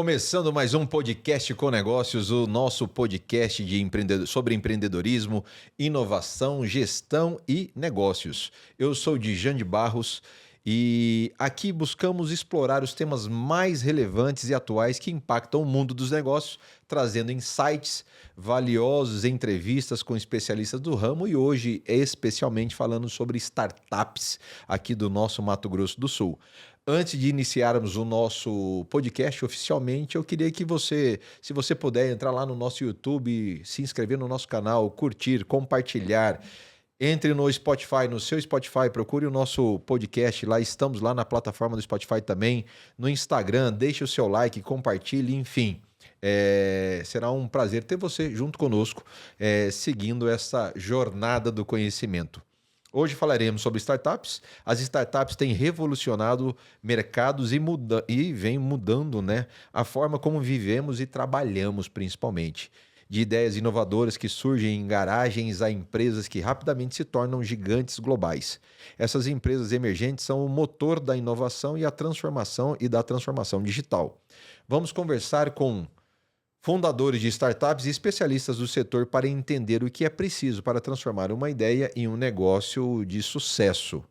Começando mais um podcast com negócios, o nosso podcast sobre empreendedorismo, inovação, gestão e negócios. Eu sou Djan de Barros e aqui buscamos explorar os temas mais relevantes e atuais que impactam o mundo dos negócios, trazendo insights, valiosos entrevistas com especialistas do ramo e hoje especialmente falando sobre startups aqui do nosso Mato Grosso do Sul. Antes de iniciarmos o nosso podcast oficialmente, eu queria que você, se você puder, entrar lá no nosso YouTube, se inscrever no nosso canal, curtir, compartilhar. Entre no Spotify, no seu Spotify, procure o nosso podcast, lá estamos lá na plataforma do Spotify também, no Instagram, deixe o seu like, compartilhe, enfim. Será um prazer ter você junto conosco, seguindo essa jornada do conhecimento. Hoje falaremos sobre startups. As startups têm revolucionado mercados e vem mudando, né, a forma como vivemos e trabalhamos, principalmente. De ideias inovadoras que surgem em garagens a empresas que rapidamente se tornam gigantes globais. Essas empresas emergentes são o motor da inovação e da transformação digital. Vamos conversar com fundadores de startups e especialistas do setor para entender o que é preciso para transformar uma ideia em um negócio de sucesso.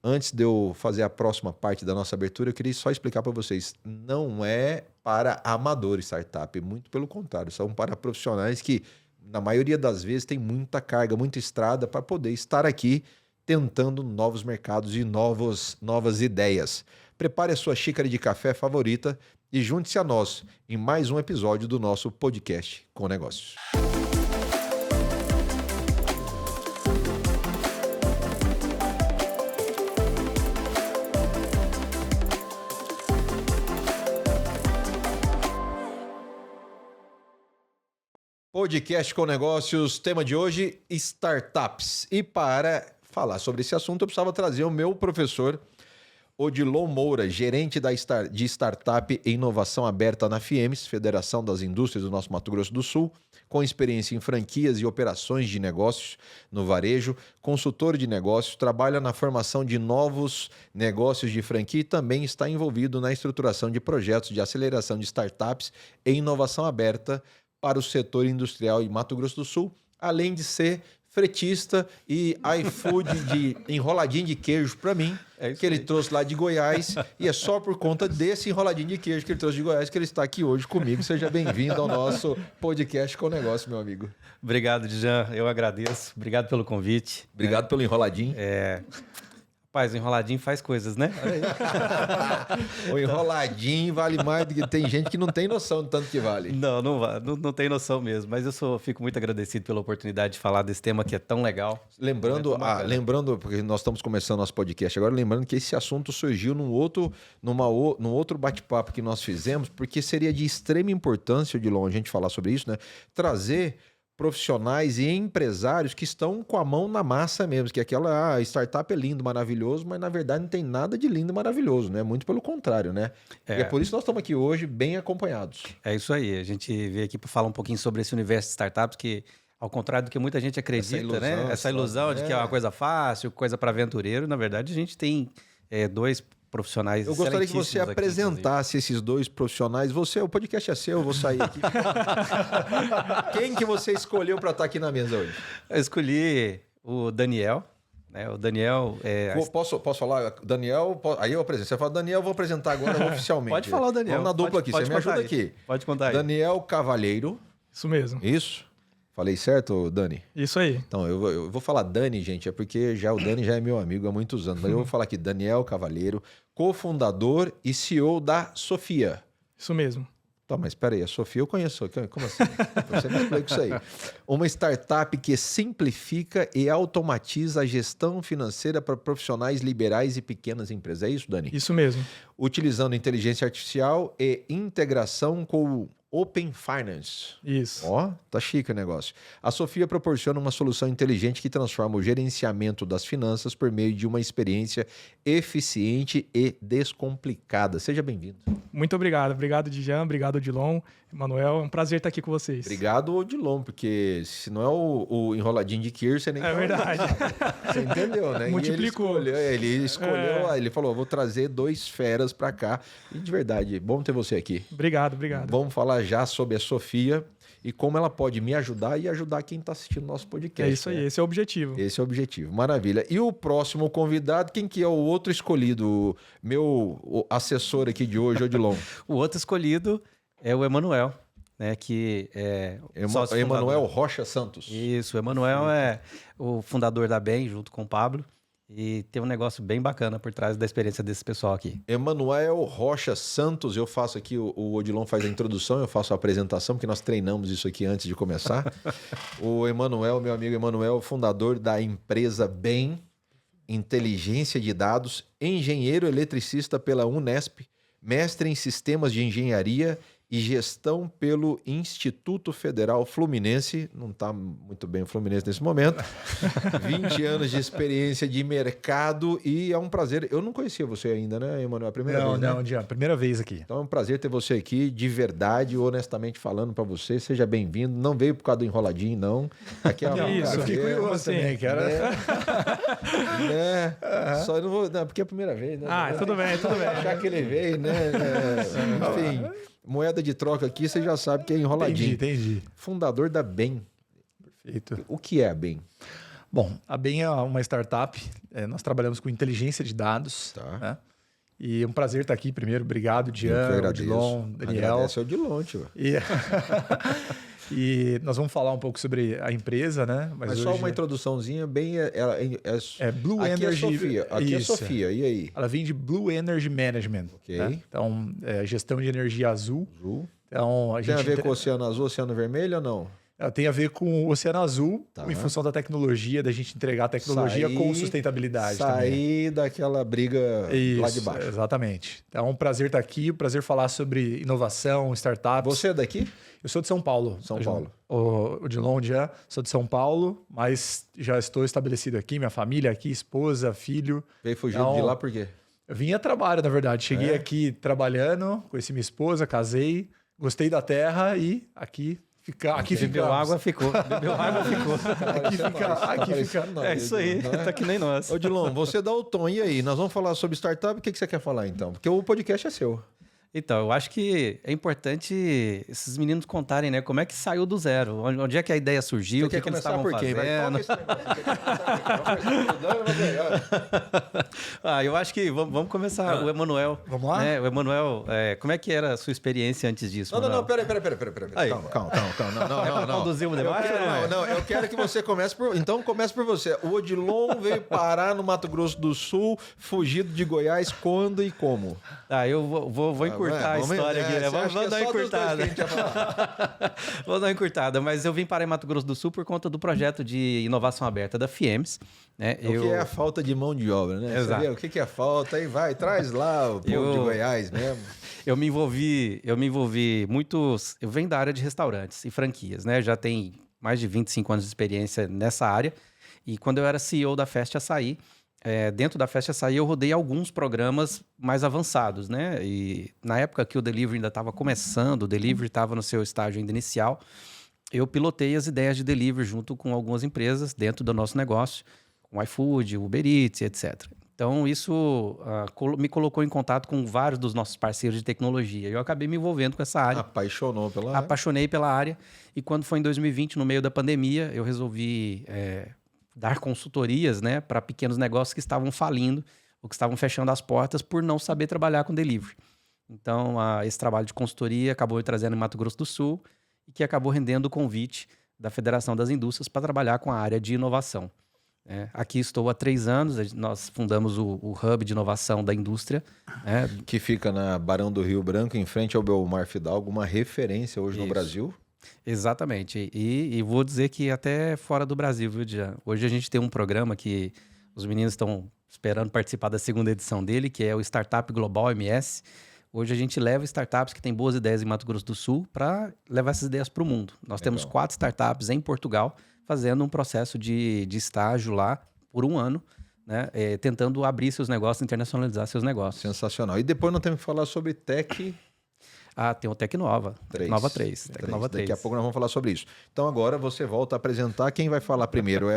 Antes de eu fazer a próxima parte da nossa abertura, eu queria só explicar para vocês. Não é para amadores startup, muito pelo contrário. São para profissionais que, na maioria das vezes, têm muita carga, muita estrada para poder estar aqui tentando novos mercados e novas ideias. Prepare a sua xícara de café favorita e junte-se a nós em mais um episódio do nosso podcast com negócios. Podcast com negócios, tema de hoje, startups. E para falar sobre esse assunto, eu precisava trazer o meu professor Odilon Moura, gerente de Startup e Inovação Aberta na FIEMES, Federação das Indústrias do nosso Mato Grosso do Sul, com experiência em franquias e operações de negócios no varejo, consultor de negócios, trabalha na formação de novos negócios de franquia e também está envolvido na estruturação de projetos de aceleração de startups e inovação aberta para o setor industrial em Mato Grosso do Sul, além de ser fretista e iFood de enroladinho de queijo para mim, que ele trouxe lá de Goiás, e é só por conta desse enroladinho de queijo que ele trouxe de Goiás que ele está aqui hoje comigo. Seja bem-vindo ao nosso podcast com negócio, meu amigo. Obrigado, Djan. Eu agradeço. Obrigado pelo convite. Obrigado pelo enroladinho. Rapaz, o enroladinho faz coisas, né? O enroladinho vale mais do que... Tem gente que não tem noção do tanto que vale. Não tem noção mesmo. Mas fico muito agradecido pela oportunidade de falar desse tema que é tão legal. Lembrando, porque nós estamos começando nosso podcast agora, lembrando que esse assunto surgiu num outro bate-papo que nós fizemos, porque seria de extrema importância, Odilon, a gente falar sobre isso, né? Trazer profissionais e empresários que estão com a mão na massa mesmo, que aquela startup é lindo, maravilhoso, mas na verdade não tem nada de lindo e maravilhoso, né? Muito pelo contrário, né? E é por isso que nós estamos aqui hoje bem acompanhados. É isso aí, a gente veio aqui para falar um pouquinho sobre esse universo de startups que, ao contrário do que muita gente acredita, essa ilusão de que é uma coisa fácil, coisa para aventureiro, na verdade a gente tem dois profissionais. Eu gostaria que você apresentasse esses dois profissionais. O podcast é seu, eu vou sair aqui. Quem que você escolheu para estar aqui na mesa hoje? Eu escolhi o Daniel. O Daniel Posso falar? Daniel, aí eu apresento. Você fala, Daniel, eu vou apresentar agora oficialmente. Pode falar o Daniel. Vamos na dupla aqui, você me ajuda aqui. Pode contar aí. Daniel Cavalheiro. Isso mesmo. Isso? Falei certo, Dani? Isso aí. Então, eu vou falar Dani, gente, é porque o Dani já é meu amigo há muitos anos. Mas eu vou falar aqui, Daniel Cavalheiro, cofundador e CEO da Sofia. Isso mesmo. Tá, mas espera aí, a Sofia eu conheço. Como assim? Você me explica isso aí. Uma startup que simplifica e automatiza a gestão financeira para profissionais liberais e pequenas empresas. É isso, Dani? Isso mesmo. Utilizando inteligência artificial e integração com Open Finance. Isso. Ó, tá chique o negócio. A Sofia proporciona uma solução inteligente que transforma o gerenciamento das finanças por meio de uma experiência eficiente e descomplicada. Seja bem-vindo. Muito obrigado. Obrigado, Djan. Obrigado, Odilon. Emanuel, é um prazer estar aqui com vocês. Obrigado, Odilon, porque se não é o enroladinho de Kirsten, nem É verdade. Você entendeu, né? Multiplicou. Ele escolheu, ele falou, vou trazer 2 feras para cá. E de verdade, bom ter você aqui. Obrigado. Vamos falar já sobre a Sofia e como ela pode me ajudar e ajudar quem está assistindo nosso podcast. É isso aí, esse é o objetivo. Esse é o objetivo, maravilha. E o próximo convidado, quem que é o outro escolhido? O assessor aqui de hoje, Odilon. O outro escolhido é o Emanuel, né, que é Emanuel Rocha Santos. Isso, o Emanuel é o fundador da BEM, junto com o Pablo, e tem um negócio bem bacana por trás da experiência desse pessoal aqui. Emanuel Rocha Santos, eu faço aqui, o Odilon faz a introdução, eu faço a apresentação, porque nós treinamos isso aqui antes de começar. O Emanuel, meu amigo Emanuel, fundador da empresa BEM, Inteligência de Dados, engenheiro eletricista pela Unesp, mestre em Sistemas de Engenharia e Gestão pelo Instituto Federal Fluminense. Não está muito bem o Fluminense nesse momento. 20 anos de experiência de mercado e é um prazer. Eu não conhecia você ainda, né, Emanuel? Não, Dian, primeira vez aqui. Então é um prazer ter você aqui, de verdade, honestamente falando para você. Seja bem-vindo. Não veio por causa do enroladinho, não. Aqui é uma Isso, eu fiquei curioso também, que era... Só não vou... Não, porque é a primeira vez, né? Tudo bem. Achar que ele veio, né? Enfim... Moeda de troca aqui, você já sabe que é enroladinho. Entendi. Fundador da BEM. Perfeito. O que é a BEM? Bom, a BEM é uma startup. Nós trabalhamos com inteligência de dados. Tá. Né? E é um prazer estar aqui. Primeiro, obrigado, Dian, Odilon, Daniel. Agradece ao Odilon, tio. E nós vamos falar um pouco sobre a empresa, né? Mas hoje... só uma introduçãozinha bem... É Blue aqui Energy... É Sofia. Aqui Isso. é Sofia, e aí? Ela vem de Blue Energy Management. Ok. Né? Então, gestão de energia azul. Então, Tem a ver com o Oceano Azul, Oceano Vermelho ou não? Ela tem a ver com o Oceano Azul, em função da tecnologia, da gente entregar a tecnologia com sustentabilidade também. Sair daquela briga lá de baixo. Exatamente. Então é um prazer estar aqui, um prazer falar sobre inovação, startups. Você é daqui? Eu sou de São Paulo. São Paulo. O Odilon já, sou de São Paulo, mas já estou estabelecido aqui, minha família aqui, esposa, filho. Veio fugindo de lá por quê? Eu vim a trabalho, na verdade. Cheguei aqui trabalhando, conheci minha esposa, casei, gostei da terra e aqui bebeu água, ficou. Bebeu água, ficou. Aqui fica. É isso aí, tá que nem nós. Odilon, você dá o tom. E aí, nós vamos falar sobre startup. O que você quer falar, então? Porque o podcast é seu. Então, eu acho que é importante esses meninos contarem, né? Como é que saiu do zero? Onde é que a ideia surgiu? O que eles estavam fazendo? Eu acho que vamos começar. O Emanuel. Vamos lá? Né? O Emanuel, como é que era a sua experiência antes disso? Não, peraí. Calma. Não. Conduzir o debate? Não, eu quero que você comece por... Então, comece por você. O Odilon veio parar no Mato Grosso do Sul, fugido de Goiás, quando e como? Eu vou encurtar a história aqui, né? Vamos dar uma encurtada. Vou dar uma encurtada, mas eu vim para Mato Grosso do Sul por conta do projeto de inovação aberta da FIEMS. Né? O que é a falta de mão de obra, né? Exato. Você vê o que é falta, aí traz lá o povo de Goiás mesmo. Eu me envolvi muitos... Eu venho da área de restaurantes e franquias, né? Já tem mais de 25 anos de experiência nessa área. E quando eu era CEO da Fast Açaí, dentro da Fast Açaí eu rodei alguns programas mais avançados, né? E na época que o delivery ainda estava começando, o delivery estava no seu estágio ainda inicial, eu pilotei as ideias de delivery junto com algumas empresas dentro do nosso negócio, com iFood, Uber Eats, etc. Então isso me colocou em contato com vários dos nossos parceiros de tecnologia. Eu acabei me envolvendo com essa área. Apaixonei pela área. E quando foi em 2020, no meio da pandemia, eu resolvi... dar consultorias, né, para pequenos negócios que estavam falindo ou que estavam fechando as portas por não saber trabalhar com delivery. Então, esse trabalho de consultoria acabou me trazendo em Mato Grosso do Sul e que acabou rendendo o convite da Federação das Indústrias para trabalhar com a área de inovação. Aqui estou há 3 anos, nós fundamos o Hub de Inovação da Indústria. Que fica na Barão do Rio Branco, em frente ao Belmar Fidalgo, uma referência hoje no Brasil. Exatamente. E vou dizer que até fora do Brasil, viu, Dian? Hoje a gente tem um programa que os meninos estão esperando participar da 2ª edição dele, que é o Startup Global MS. Hoje a gente leva startups que têm boas ideias em Mato Grosso do Sul para levar essas ideias para o mundo. Nós temos 4 startups em Portugal fazendo um processo de estágio lá por 1 ano, né? Tentando abrir seus negócios, internacionalizar seus negócios. Sensacional. E depois nós temos que falar sobre Tech... Tem o Tecnova. 3. Tecnova 3. Tecnova 3. Daqui a pouco nós vamos falar sobre isso. Então agora você volta a apresentar. Quem vai falar primeiro?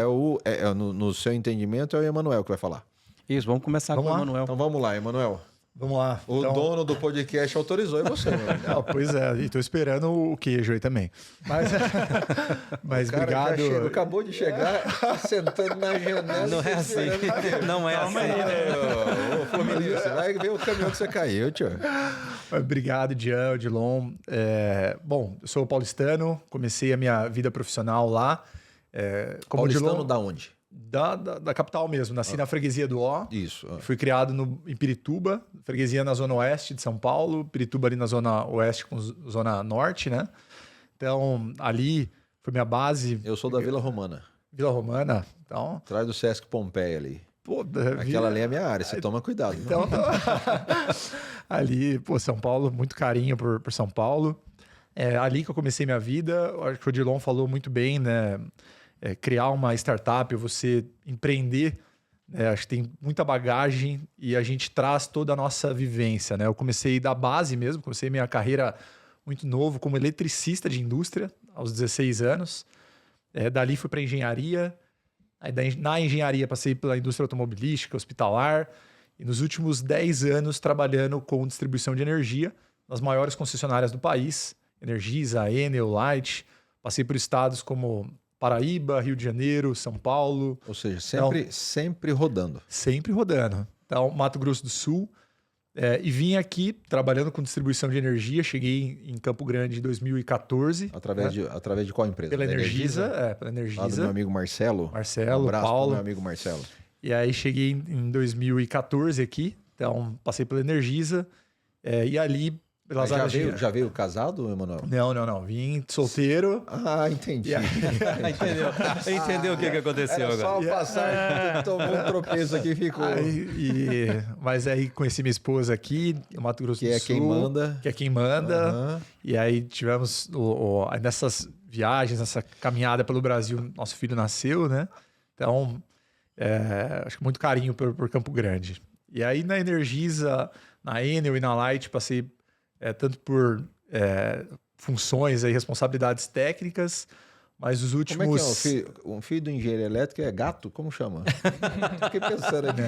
No seu entendimento, é o Emanuel que vai falar. Isso, vamos começar com o Emanuel. Então vamos lá, Emanuel. Vamos lá. O dono do podcast autorizou, é você. Não, pois é, e tô esperando o queijo aí também. Mas o cara obrigado. Acabou de chegar, sentando na janela. Não é assim. Não é assim. Ô, Fluminense, vai ver o caminhão que você caiu, tio. Obrigado, Jean, Odilon. Bom, eu sou paulistano, comecei a minha vida profissional lá. Como Paulistano Odilon, da onde? Da capital mesmo. Nasci na freguesia do Ó. Isso. Fui criado em Pirituba, freguesia na zona oeste de São Paulo. Pirituba ali na zona oeste com zona norte, né? Então, ali foi minha base. Eu sou da Vila Romana. Vila Romana, então... Atrás do Sesc Pompeia ali. Pô, Aquela ali é a minha área, você toma cuidado. Então, ali, São Paulo, muito carinho por São Paulo. Ali que eu comecei minha vida. Acho que o Odilon falou muito bem, né? Criar uma startup, você empreender, acho que tem muita bagagem e a gente traz toda a nossa vivência, né? Eu comecei da base mesmo, comecei minha carreira muito novo como eletricista de indústria, aos 16 anos. Dali fui para engenharia. Aí, na engenharia passei pela indústria automobilística, hospitalar, e nos últimos 10 anos trabalhando com distribuição de energia nas maiores concessionárias do país, Energisa, Enel, Light. Passei por estados como Paraíba, Rio de Janeiro, São Paulo. Ou seja, sempre rodando. Sempre rodando. Então, Mato Grosso do Sul. E vim aqui trabalhando com distribuição de energia. Cheguei em Campo Grande em 2014. Através de qual empresa? Pela Energisa. Pela Energisa. Lá do meu amigo Marcelo. Marcelo, um abraço Paulo. pro meu amigo Marcelo. E aí cheguei em 2014 aqui. Então, passei pela Energisa. E ali... Já veio casado, Emanuel? Não. Vim solteiro. Entendi. Entendeu o que aconteceu agora? Só passar, tomou um tropeço aqui e ficou. Mas aí conheci minha esposa aqui, no Mato Grosso do Sul. Que é quem manda. Uhum. E aí tivemos, nessas viagens, nessa caminhada pelo Brasil, nosso filho nasceu, né? Então, acho que muito carinho por Campo Grande. E aí na Energisa, na Enel e na Light, passei... tanto por funções e responsabilidades técnicas, mas os últimos... Como é que é? Um filho do engenheiro elétrico é gato? Como chama? Fiquei pensando aqui.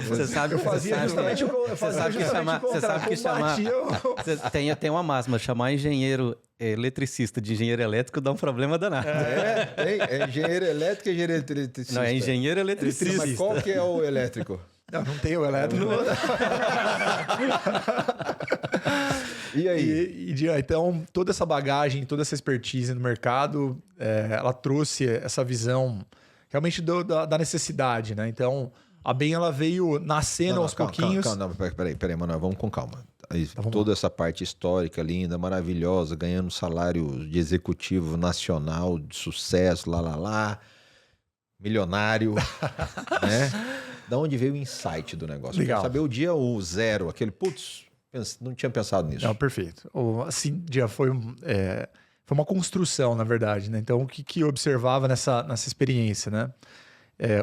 Você sabe que chamar... Tem uma máxima, chamar engenheiro eletricista de engenheiro elétrico dá um problema danado. É engenheiro elétrico e engenheiro eletricista? Não, é engenheiro eletricista. Mas qual que é o elétrico? Não tem o elétrico. E aí? Então, toda essa bagagem, toda essa expertise no mercado, ela trouxe essa visão realmente da necessidade, né? Então, a BEM ela veio nascendo aos pouquinhos. Peraí, Manoel, vamos com calma. Toda essa parte histórica, linda, maravilhosa, ganhando salário de executivo nacional, de sucesso, milionário, né? Da onde veio o insight do negócio? Legal. Saber o dia 0, aquele, não tinha pensado nisso. Não, perfeito. Assim, foi uma construção, na verdade, né? Então, o que eu observava nessa experiência, né?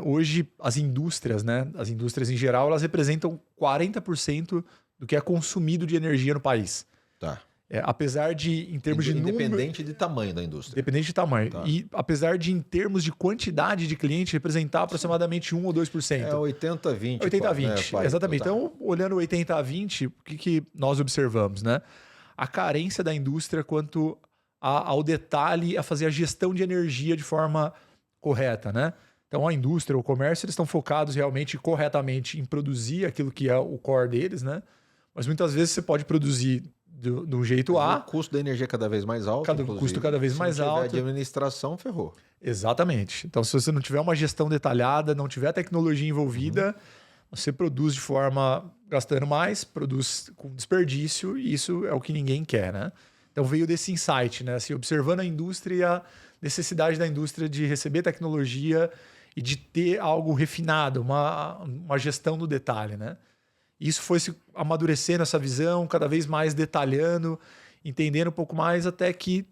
Hoje, as indústrias, né? As indústrias em geral, elas representam 40% do que é consumido de energia no país. Tá. Apesar de, em termos de número... Independente de tamanho da indústria. Independente de tamanho. Tá. E apesar de, em termos de quantidade de cliente, representar aproximadamente 1 ou 2%. 80-20. 80-20, exatamente. Tá. Então, olhando 80-20, o que nós observamos, né? A carência da indústria quanto ao detalhe, a fazer a gestão de energia de forma correta, né? Então, a indústria, o comércio, eles estão focados realmente, corretamente, em produzir aquilo que é o core deles, né? Mas muitas vezes você pode produzir de um jeito A. O custo da energia cada vez mais alto. O custo cada vez mais alto. Se não tiver de administração, ferrou. Exatamente. Então, se você não tiver uma gestão detalhada, não tiver tecnologia envolvida, você produz de forma gastando mais, produz com desperdício, e isso é o que ninguém quer, né? Então, veio desse insight, né? Assim, observando a indústria e a necessidade da indústria de receber tecnologia e de ter algo refinado, uma gestão do detalhe, né? Isso foi se amadurecendo essa visão, cada vez mais detalhando, entendendo um pouco mais, até que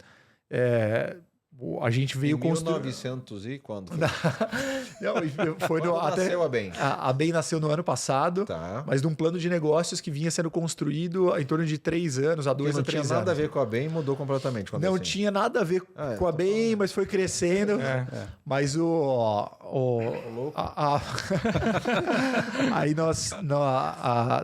a gente veio construir... 1900 e quando? Foi? Não, foi nasceu a BEM? A BEM nasceu no ano passado, mas de um plano de negócios que vinha sendo construído em torno de 3 anos, há 2 a 3 anos. Não tinha nada a ver com a BEM, mudou completamente. Não tinha nada a ver com a BEM, mas foi crescendo. Mas aí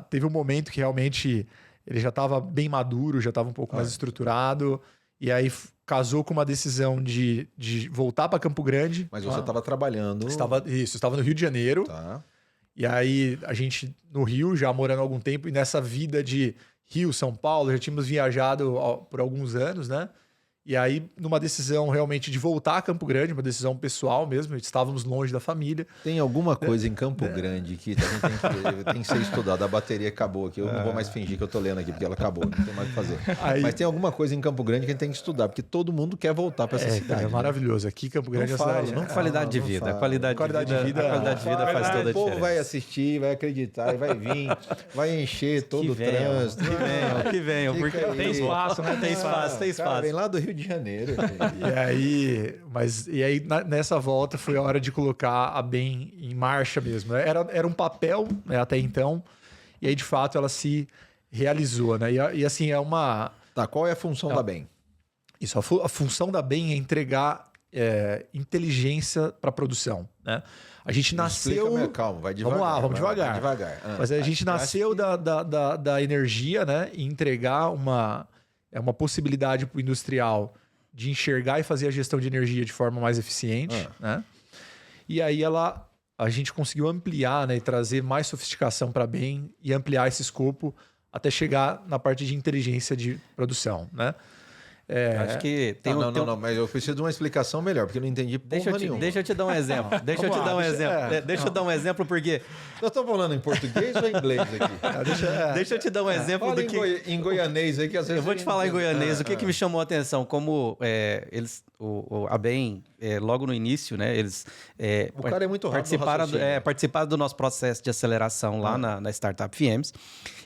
teve um momento que realmente ele já estava bem maduro, já estava um pouco mais estruturado, e aí casou com uma decisão de voltar para Campo Grande. Mas você estava trabalhando... Estava no Rio de Janeiro. Tá. E aí a gente no Rio, já morando há algum tempo, e nessa vida de Rio, São Paulo, já tínhamos viajado por alguns anos, né? E aí, numa decisão realmente de voltar a Campo Grande, uma decisão pessoal mesmo, estávamos longe da família. Tem alguma coisa em Campo Grande que tem que ser estudada. A bateria acabou aqui, eu não vou mais fingir que eu estou lendo aqui, porque ela acabou, não tem mais o que fazer. Mas tem alguma coisa em Campo Grande que a gente tem que estudar, porque todo mundo quer voltar para essa cidade. Cara, é maravilhoso. Aqui, Campo Grande é a cidade. Qualidade de vida. Qualidade de vida faz toda a diferença. O povo vai assistir, vai acreditar, vai vir, vai encher todo o trânsito. Que venham, porque tem espaço, né? Tem espaço. Cara, vem lá do Rio de Janeiro. E aí, nessa volta, foi a hora de colocar a BEM em marcha mesmo. Era um papel, né, até então, e aí, de fato, ela se realizou, né? E assim, é uma... Tá, qual é a função da BEM? Isso, a função da BEM é entregar inteligência para a produção, né? A gente nasceu... Calma, vai devagar. Vamos lá, vamos devagar. Mas a gente nasceu da energia, né? E entregar uma possibilidade para o industrial de enxergar e fazer a gestão de energia de forma mais eficiente, né? E aí a gente conseguiu ampliar, né, e trazer mais sofisticação para a BEM e ampliar esse escopo até chegar na parte de inteligência de produção, né? Acho que tem não, mas eu preciso de uma explicação melhor, porque eu não entendi porra nenhuma. Deixa eu te dar um exemplo. Deixa eu dar um exemplo, porque... Nós estamos falando em português ou em inglês aqui? Deixa eu te dar um exemplo do que... em goianês aí, que às vezes... Eu vou te falar em goianês. O que me chamou a atenção? Como a BEM, logo no início, né? Eles o cara é muito rápido participaram do nosso processo de aceleração lá na Startup FIEMS.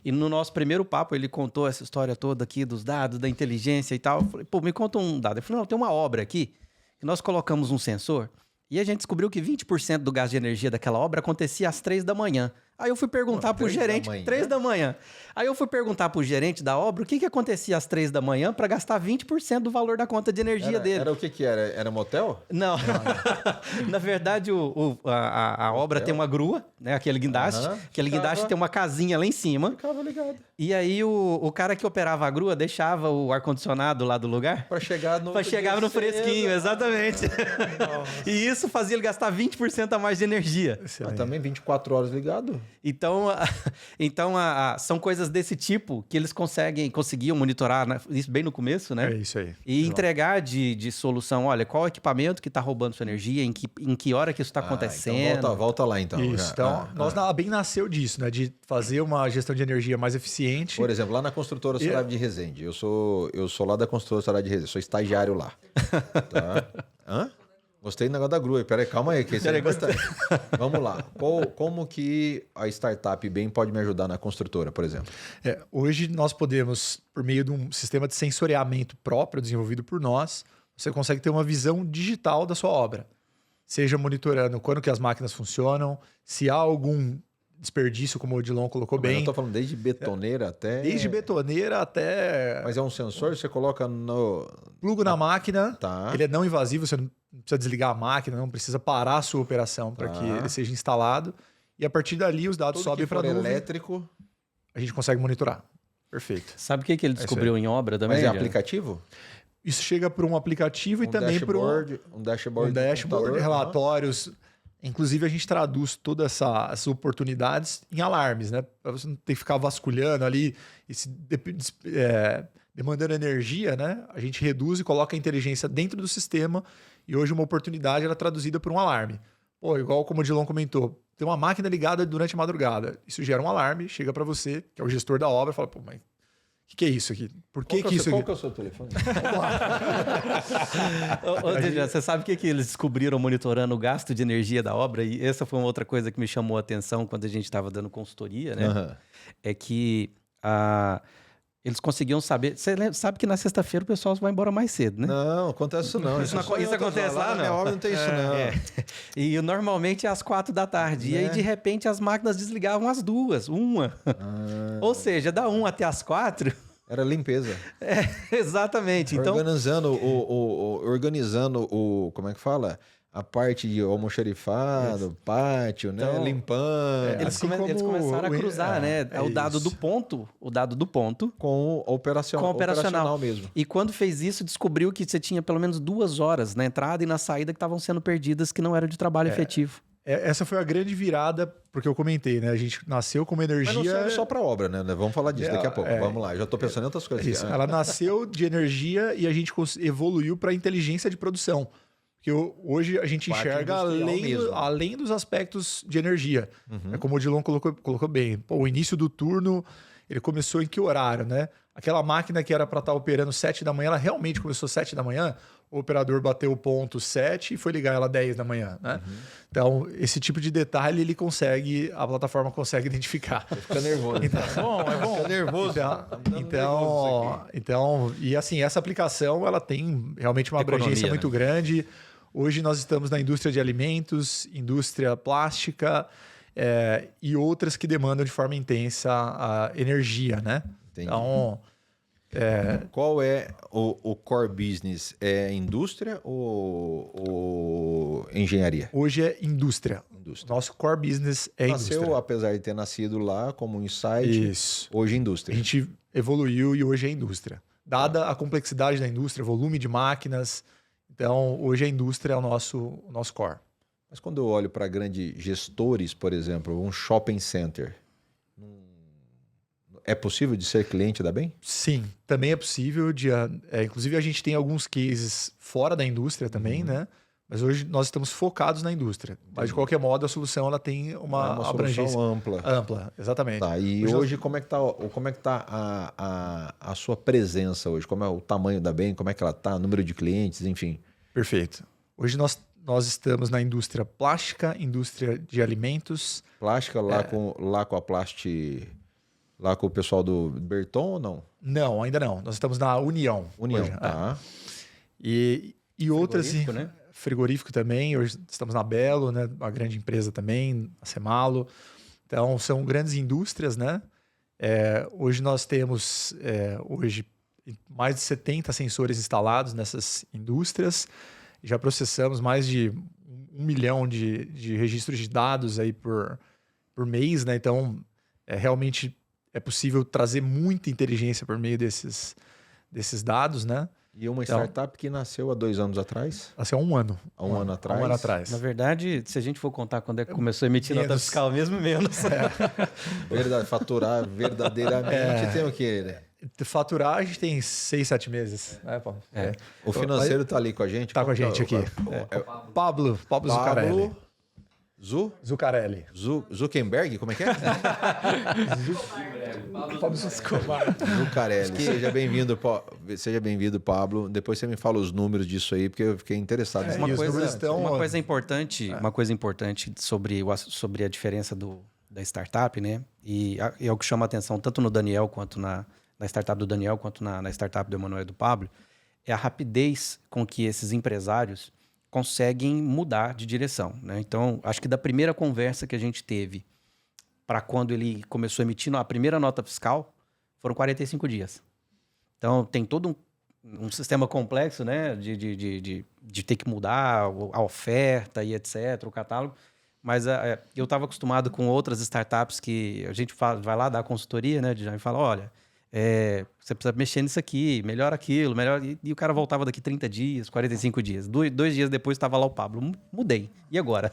E no nosso primeiro papo, ele contou essa história toda aqui dos dados, da inteligência e tal. Eu falei, me conta um dado. Ele falou, não, tem uma obra aqui que nós colocamos um sensor e a gente descobriu que 20% do gasto de energia daquela obra acontecia às 3 da manhã. Aí eu fui perguntar pro gerente... 3 da manhã. Aí eu fui perguntar pro gerente da obra o que acontecia às 3 da manhã para gastar 20% do valor da conta de energia dele. Era o que era? Era motel? Não. Na verdade, a obra tem uma grua, né? Aquele guindaste. Aquele guindaste tem uma casinha lá em cima. Ficava ligado. E aí o cara que operava a grua deixava o ar-condicionado lá do lugar. Para chegar no... Para chegar no fresquinho, exatamente. E isso fazia ele gastar 20% a mais de energia. Mas também 24 horas ligado? Então são coisas desse tipo que eles conseguiam monitorar, né? Isso bem no começo, né? É isso aí. E entregar de solução, olha, qual equipamento que está roubando sua energia, em que hora que isso está acontecendo. Então volta lá, então. Isso, a BEM nasceu disso, né? De fazer uma gestão de energia mais eficiente. Por exemplo, lá na construtora Solar de Resende. Eu sou lá da construtora Solar de Resende, sou estagiário lá. Tá? Hã? Gostei do negócio da grua. Peraí, calma aí, que esse é importante. Vamos lá. Como que a startup BEM pode me ajudar na construtora, por exemplo? Hoje nós podemos, por meio de um sistema de sensoriamento próprio desenvolvido por nós, você consegue ter uma visão digital da sua obra. Seja monitorando quando que as máquinas funcionam, se há algum desperdício, como o Odilon colocou bem. Eu estou falando desde betoneira até... Desde betoneira até... Mas é um sensor, você coloca no... Plugo na máquina, tá. Ele é não invasivo, você não precisa desligar a máquina, não precisa parar a sua operação para que ele seja instalado. E a partir dali os dados sobem para a nuvem. Elétrico, a gente consegue monitorar. Perfeito. Sabe o que ele descobriu em obra também? Mas é aplicativo? Isso chega por um aplicativo e também por um dashboard, relatórios. Inclusive, a gente traduz todas essas oportunidades em alarmes, né? Para você não ter que ficar vasculhando ali e demandando energia, né? A gente reduz e coloca a inteligência dentro do sistema e hoje uma oportunidade ela é traduzida por um alarme. Igual como o Odilon comentou, tem uma máquina ligada durante a madrugada. Isso gera um alarme, chega para você, que é o gestor da obra, e fala, mas o que é isso aqui? Por que isso Qual aqui? que é o seu telefone? Você sabe o que eles descobriram monitorando o gasto de energia da obra? E essa foi uma outra coisa que me chamou a atenção quando a gente estava dando consultoria, né? Uhum. É que eles conseguiam saber... Você sabe que na sexta-feira o pessoal vai embora mais cedo, né? Não, acontece isso não. Isso acontece lá, Na minha não. obra não tem isso não. E normalmente é às 4 da tarde. E aí, de repente, as máquinas desligavam às 2, 1. Ou seja, da 1 até às 4... Era limpeza. Exatamente. Então, Organizando o... Como é que fala? A parte de almoxarifado, pátio, né? Então, Limpando. eles começaram a cruzar, né? O dado do ponto Com o operacional mesmo. E quando fez isso, descobriu que você tinha pelo menos 2 horas na entrada e na saída que estavam sendo perdidas, que não eram de trabalho efetivo. Essa foi a grande virada, porque eu comentei, né? A gente nasceu com uma energia... Mas não serve só para obra, né? Vamos falar disso daqui a pouco. Vamos lá, eu já estou pensando em outras coisas. Isso. Ela nasceu de energia e a gente evoluiu para inteligência de produção. Porque hoje a gente enxerga além dos aspectos de energia. É como o Odilon colocou bem. Pô, o início do turno, ele começou em que horário, né? Aquela máquina que era para estar operando 7 da manhã, ela realmente começou 7 da manhã. O operador bateu o ponto 7 e foi ligar ela 10 da manhã, né? Então, esse tipo de detalhe a plataforma consegue identificar. Fica nervoso. Então, é bom. Fica nervoso. Então, e assim, essa aplicação, ela tem realmente uma abrangência muito grande. Hoje nós estamos na indústria de alimentos, indústria plástica e outras que demandam de forma intensa a energia, né? Entendi. Então... Qual é o core business? É indústria ou engenharia? Hoje é indústria. Nosso core business é Nasceu, indústria. apesar de ter nascido lá como um insight, Isso. hoje é indústria. A gente evoluiu e hoje é indústria. Dada a complexidade da indústria, volume de máquinas, então hoje a indústria é o nosso core. Mas quando eu olho para grandes gestores, por exemplo, um shopping center, é possível de ser cliente da Bem? Sim, também é possível. Inclusive, a gente tem alguns cases fora da indústria também, né? Mas hoje nós estamos focados na indústria. Mas, de qualquer modo, a solução ela tem uma abrangência ampla. Ampla, exatamente. Tá, e hoje como é que tá a sua presença hoje? Como é o tamanho da Bem? Como é que ela está? Número de clientes, enfim. Perfeito. Hoje nós estamos na indústria plástica, indústria de alimentos. Plástica lá com a Lá com o pessoal do Berton ou não? Não, ainda não. Nós estamos na União. Hoje, tá. E outras... Frigorífico, né? Frigorífico também. Hoje estamos na Belo, né? Uma grande empresa também, a Semalo. Então, são grandes indústrias, né? Hoje nós temos mais de 70 sensores instalados nessas indústrias. Já processamos mais de 1 milhão de registros de dados aí por mês, né? Então, realmente... É possível trazer muita inteligência por meio desses dados, né? E uma startup que nasceu há 2 anos atrás? Nasceu há 1 ano. Há um ano atrás? Há 1 ano atrás. Na verdade, se a gente for contar quando é que começou a emitir nota fiscal mesmo, menos. Verdade, faturar verdadeiramente tem o quê, né? Faturar, a gente tem 6, 7 meses. Né, Paulo? O financeiro está ali com a gente? Está com a gente aqui. Pablo Zuccarelli. Zuccarelli. Zuckerberg? Como é que é? Zuccarelli. Seja bem-vindo, Pablo. Depois você me fala os números disso aí, porque eu fiquei interessado. Uma coisa importante sobre a diferença da startup, né? E é o que chama a atenção tanto no Daniel quanto na startup do Daniel, quanto na startup do Emanuel e do Pablo, é a rapidez com que esses empresários conseguem mudar de direção, né? Então, acho que da primeira conversa que a gente teve para quando ele começou emitindo a primeira nota fiscal, foram 45 dias. Então, tem todo um sistema complexo, né? De ter que mudar a oferta e etc., o catálogo. Mas eu estava acostumado com outras startups que a gente vai lá dar consultoria, né? E fala, olha... você precisa mexer nisso aqui, melhor aquilo, melhor... E o cara voltava daqui 30 dias, 45 dias. 2 dias depois estava lá o Pablo. Mudei. E agora?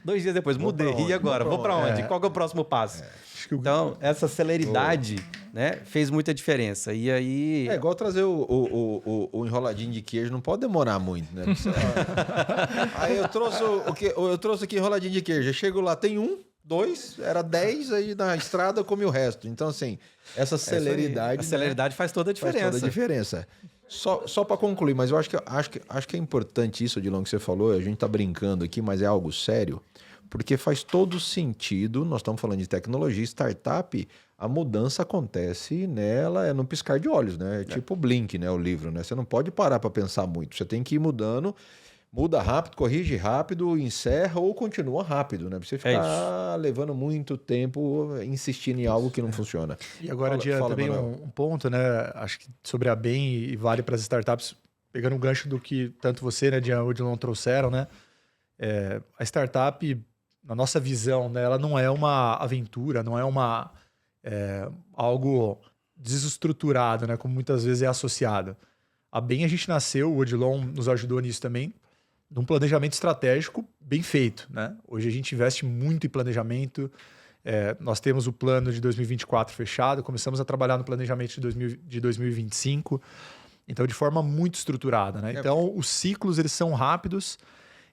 2 dias depois, mudei. E agora? Vou para onde? Qual que é o próximo passo? Então, essa celeridade, né, fez muita diferença. E aí... É igual trazer o enroladinho de queijo, não pode demorar muito, né? Aí eu trouxe aqui enroladinho de queijo. Eu chego lá, tem um, 2, era 10, aí na estrada eu comi o resto. Então, assim, essa celeridade... A celeridade faz toda a diferença. Faz toda a diferença. Só para concluir, mas eu acho que é importante isso, Odilon, que você falou, a gente tá brincando aqui, mas é algo sério, porque faz todo sentido, nós estamos falando de tecnologia, startup, a mudança acontece nela, é no piscar de olhos, né? É tipo Blink, né? O livro, né? Você não pode parar para pensar muito, você tem que ir mudando, muda rápido, corrige rápido, encerra ou continua rápido, né? Pra você ficar levando muito tempo insistindo em algo que não funciona. E agora, também um ponto, né? Acho que sobre a BEM e vale para as startups, pegando um gancho do que tanto você, né, Jean, e o Odilon trouxeram, né? A startup, na nossa visão, né, ela não é uma aventura, não é algo desestruturado, né? Como muitas vezes é associado. A BEM, a gente nasceu, o Odilon nos ajudou nisso também, num planejamento estratégico bem feito, né? Hoje a gente investe muito em planejamento. Nós temos o plano de 2024 fechado, começamos a trabalhar no planejamento de 2025, então de forma muito estruturada, né? Então os ciclos eles são rápidos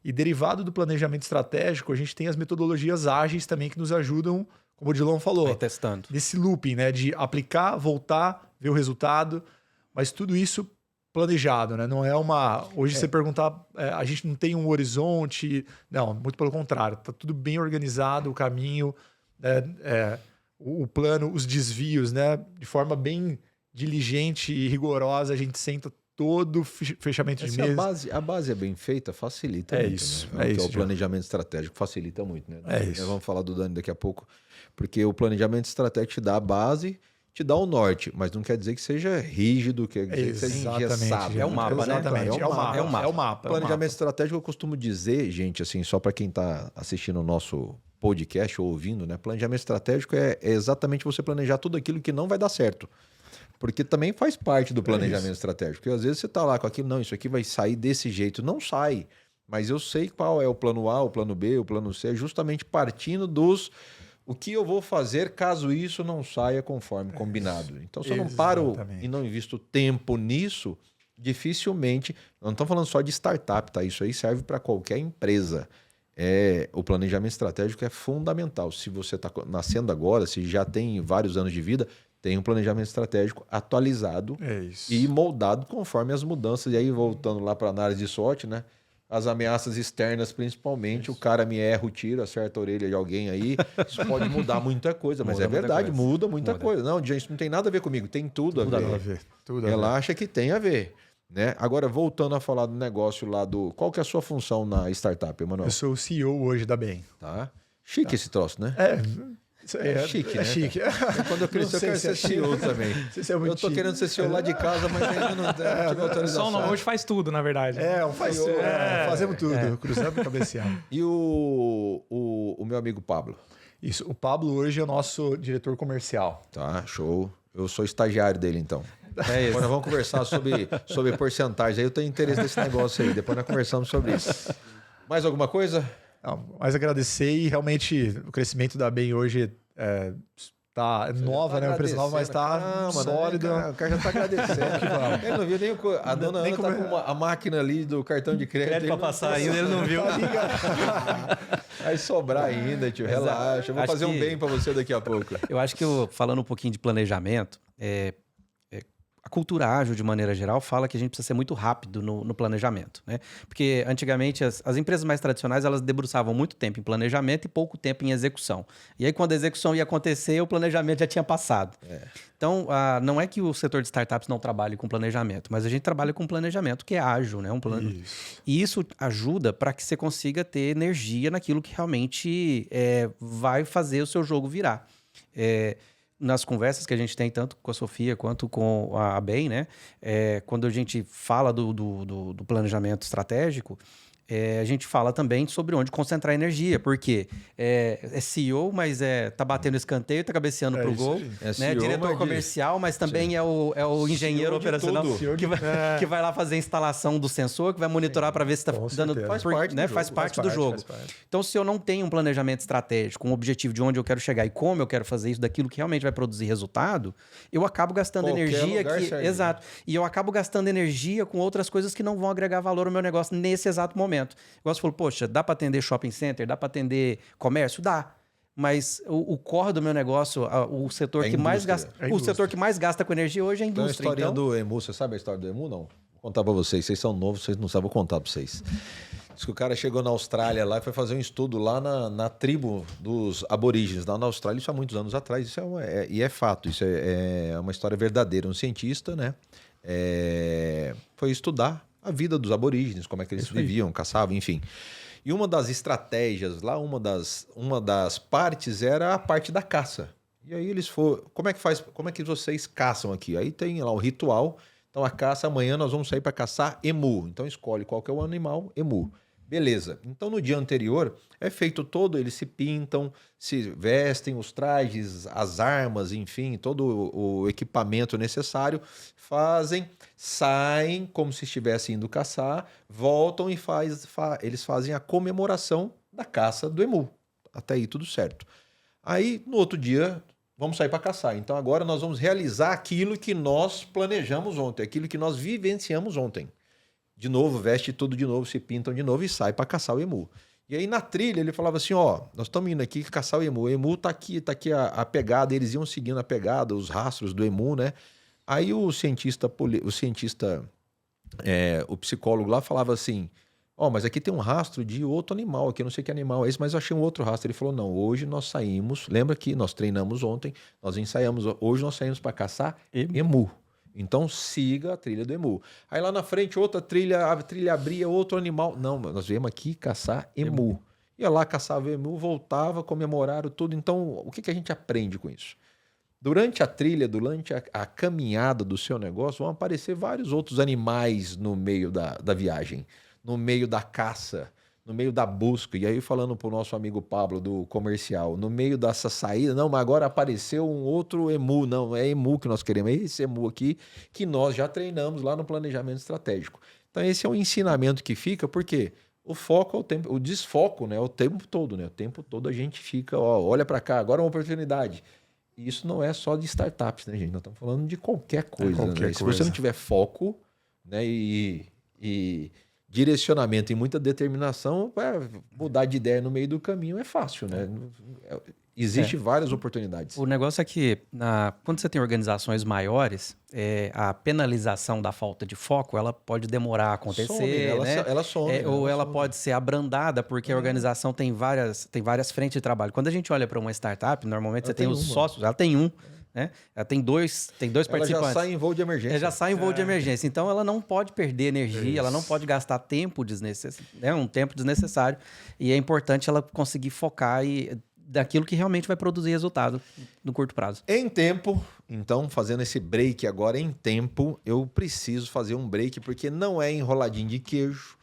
e derivado do planejamento estratégico a gente tem as metodologias ágeis também que nos ajudam, como o Odilon falou, vai testando. Nesse looping, né? De aplicar, voltar, ver o resultado, mas tudo isso planejado, né? Não é uma... Hoje você perguntar, a gente não tem um horizonte... Não, muito pelo contrário. Tá tudo bem organizado, o caminho, o plano, os desvios, né? De forma bem diligente e rigorosa, a gente senta todo fechamento de mês. A base é bem feita, facilita muito. Isso, né? isso. O planejamento estratégico facilita muito, né? Isso. Nós vamos falar do Dani daqui a pouco, porque o planejamento estratégico te dá a base... te dá o norte, mas não quer dizer que seja rígido, quer dizer que seja engessado. É o mapa, né? Exatamente. É o mapa. Planejamento estratégico, eu costumo dizer, gente, assim, só para quem está assistindo o nosso podcast ou ouvindo, né? Planejamento estratégico é exatamente você planejar tudo aquilo que não vai dar certo. Porque também faz parte do planejamento estratégico. Porque às vezes você está lá com aquilo, não, isso aqui vai sair desse jeito. Não sai. Mas eu sei qual é o plano A, o plano B, o plano C, justamente partindo dos... O que eu vou fazer caso isso não saia conforme combinado? Então, se eu não paro e não invisto tempo nisso, dificilmente... Não estamos falando só de startup, tá? Isso aí serve para qualquer empresa. O planejamento estratégico é fundamental. Se você está nascendo agora, se já tem vários anos de vida, tem um planejamento estratégico atualizado e moldado conforme as mudanças. E aí, voltando lá para a análise de SWOT, né? As ameaças externas, principalmente, o cara me erra o tiro, acerta a orelha de alguém aí, isso pode mudar muita coisa, mas é verdade, muda muita coisa. Não, gente, isso não tem nada a ver comigo, tem tudo a ver. Ela acha que tem a ver, né? Agora, voltando a falar do negócio lá do... Qual que é a sua função na startup, Emanuel? Eu sou o CEO hoje da BEM. Tá. Chique esse troço, né? É chique, né? É chique. Quando eu crescer, eu quero ser CEO também. Eu tô querendo ser CEO lá de casa, mas ainda não tive autorização. Só o nome hoje faz tudo, na verdade. Fazemos tudo. Cruzamos e cabeceamos. E o meu amigo Pablo? Isso. O Pablo hoje é o nosso diretor comercial. Tá, show. Eu sou estagiário dele, então. Isso. Nós vamos conversar sobre porcentagem. Aí eu tenho interesse nesse negócio aí. Depois nós conversamos sobre isso. Mais alguma coisa? Não, mas agradecer e realmente o crescimento da BEM hoje tá nova, né? O preço nova, mas tá sólida. Né? O cara já tá agradecendo. Ele não viu nem a dona Ana tá com a máquina ali do cartão de crédito. Para passar ainda, ele não viu. Vai sobrar ainda, tio. Relaxa. Eu vou fazer um bem para você daqui a pouco. Eu acho que falando um pouquinho de planejamento, a cultura ágil, de maneira geral, fala que a gente precisa ser muito rápido no planejamento, né? Porque antigamente as empresas mais tradicionais elas debruçavam muito tempo em planejamento e pouco tempo em execução. E aí quando a execução ia acontecer, o planejamento já tinha passado. Então, não é que o setor de startups não trabalhe com planejamento, mas a gente trabalha com planejamento que é ágil, né? E isso ajuda para que você consiga ter energia naquilo que realmente vai fazer o seu jogo virar. Nas conversas que a gente tem, tanto com a Sofia quanto com a BEM, né? Quando a gente fala do planejamento estratégico, a gente fala também sobre onde concentrar energia, porque é CEO, mas tá batendo escanteio, tá cabeceando pro gol, né? CEO, diretor comercial, mas também é o engenheiro operacional que vai lá fazer a instalação do sensor, que vai monitorar para ver se está dando... Faz parte do jogo. Então, se eu não tenho um planejamento estratégico, um objetivo de onde eu quero chegar e como eu quero fazer isso, daquilo que realmente vai produzir resultado, eu acabo gastando energia Exato. E eu acabo gastando energia com outras coisas que não vão agregar valor ao meu negócio nesse exato momento. Igual você falou, poxa, dá para atender shopping center, dá para atender comércio? Dá. mas o core do meu negócio, o setor que mais gasta, o setor que mais gasta com energia hoje é a indústria. Então, a história do EMU, você sabe a história do EMU, não? Vou contar para vocês são novos, vocês não sabem, vou contar para vocês. Diz que o cara chegou na Austrália lá e foi fazer um estudo lá na tribo dos aborígenes, lá na Austrália, isso há muitos anos atrás, isso é fato, isso é uma história verdadeira. Um cientista, né, foi estudar a vida dos aborígenes, como é que eles viviam, caçavam, enfim. E uma das estratégias lá, uma das partes era a parte da caça. E aí eles foram, como é que vocês caçam aqui? Aí tem lá o ritual. Então a caça, amanhã nós vamos sair para caçar emu. Então escolhe qual que é o animal, emu. Beleza. Então no dia anterior é feito todo, eles se pintam, se vestem, os trajes, as armas, enfim, todo o equipamento necessário, saem como se estivessem indo caçar, voltam e eles fazem a comemoração da caça do emu. Até aí tudo certo. Aí no outro dia vamos sair para caçar. Então agora nós vamos realizar aquilo que nós planejamos ontem, aquilo que nós vivenciamos ontem. De novo, veste tudo de novo, se pintam de novo e sai para caçar o emu. E aí na trilha ele falava assim, nós estamos indo aqui caçar o emu tá aqui a pegada, eles iam seguindo a pegada, os rastros do emu, né? Aí o psicólogo lá falava assim, mas aqui tem um rastro de outro animal, aqui eu não sei que animal é esse, mas eu achei um outro rastro. Ele falou, não, hoje nós saímos, lembra que nós treinamos ontem, nós ensaiamos, hoje nós saímos para caçar emu. Então siga a trilha do emu. Aí lá na frente outra trilha, a trilha abria outro animal. Não, nós viemos aqui caçar emu. Ia lá, caçava emu, voltava, comemoraram tudo. Então o que a gente aprende com isso? Durante a trilha, durante a caminhada do seu negócio, vão aparecer vários outros animais no meio da viagem, no meio da caça, no meio da busca. E aí falando para o nosso amigo Pablo do comercial, no meio dessa saída, não, mas agora apareceu um outro emu, não, é emu que nós queremos, é esse emu aqui que nós já treinamos lá no planejamento estratégico. Então esse é um ensinamento que fica, porque o foco é o tempo, o desfoco, né, é o tempo todo, né? O tempo todo a gente fica, olha para cá, agora é uma oportunidade. E isso não é só de startups, né, gente? Nós estamos falando de qualquer coisa. Né? Se você não tiver foco, né, e direcionamento e muita determinação, mudar de ideia no meio do caminho é fácil, né? Existem várias oportunidades. O negócio é que, quando você tem organizações maiores, a penalização da falta de foco, ela pode demorar a acontecer, ela some. Ou ela pode ser abrandada, porque a organização tem várias frentes de trabalho. Quando a gente olha para uma startup, normalmente você tem os sócios, ela tem um, né? Ela tem dois participantes. Ela já sai em voo de emergência. Ela já sai em voo de emergência. Então, ela não pode perder energia, ela não pode gastar tempo desnecessário, né? Um tempo desnecessário. E é importante ela conseguir focar daquilo que realmente vai produzir resultado no curto prazo. Em tempo, então, fazendo esse break agora em tempo, eu preciso fazer um break, porque não é enroladinho de queijo,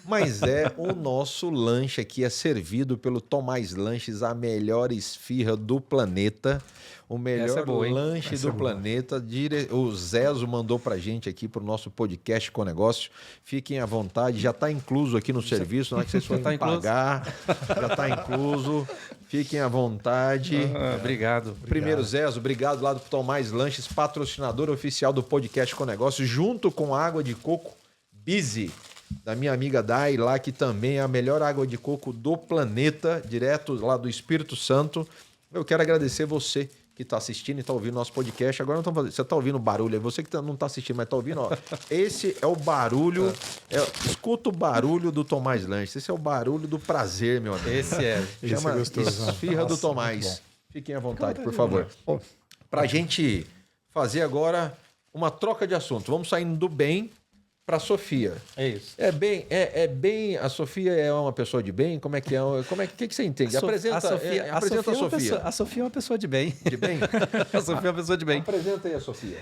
mas é o nosso lanche aqui, é servido pelo Tomás Lanches, a melhor esfirra do planeta. O melhor lanche do planeta. O Zezo mandou pra gente aqui pro nosso podcast com negócio. Fiquem à vontade, já está incluso aqui no serviço, não é que vocês forem pagar, já está incluso. Fiquem à vontade. Obrigado. Primeiro, Zezo, obrigado lá do Tomás Lanches, patrocinador oficial do podcast com negócio, junto com a água de coco Busy, da minha amiga Dai lá, que também é a melhor água de coco do planeta, direto lá do Espírito Santo. Eu quero agradecer você que está assistindo e está ouvindo nosso podcast. Agora não estamos fazendo. Você está ouvindo o barulho aí. Você que não está assistindo, mas está ouvindo, esse é o barulho. Escuta o barulho do Tomás Lanches. Esse é o barulho do prazer, meu amigo. Chama Esfirra do Tomás. Fiquem à vontade, por favor. Para a gente fazer agora uma troca de assunto. Vamos saindo do bem para a Sofia. É isso. É bem. A Sofia é uma pessoa de bem? Como é que é? O que você entende? Apresenta a Sofia. A Sofia é uma pessoa de bem. De bem? A Sofia é uma pessoa de bem. Apresenta aí a Sofia.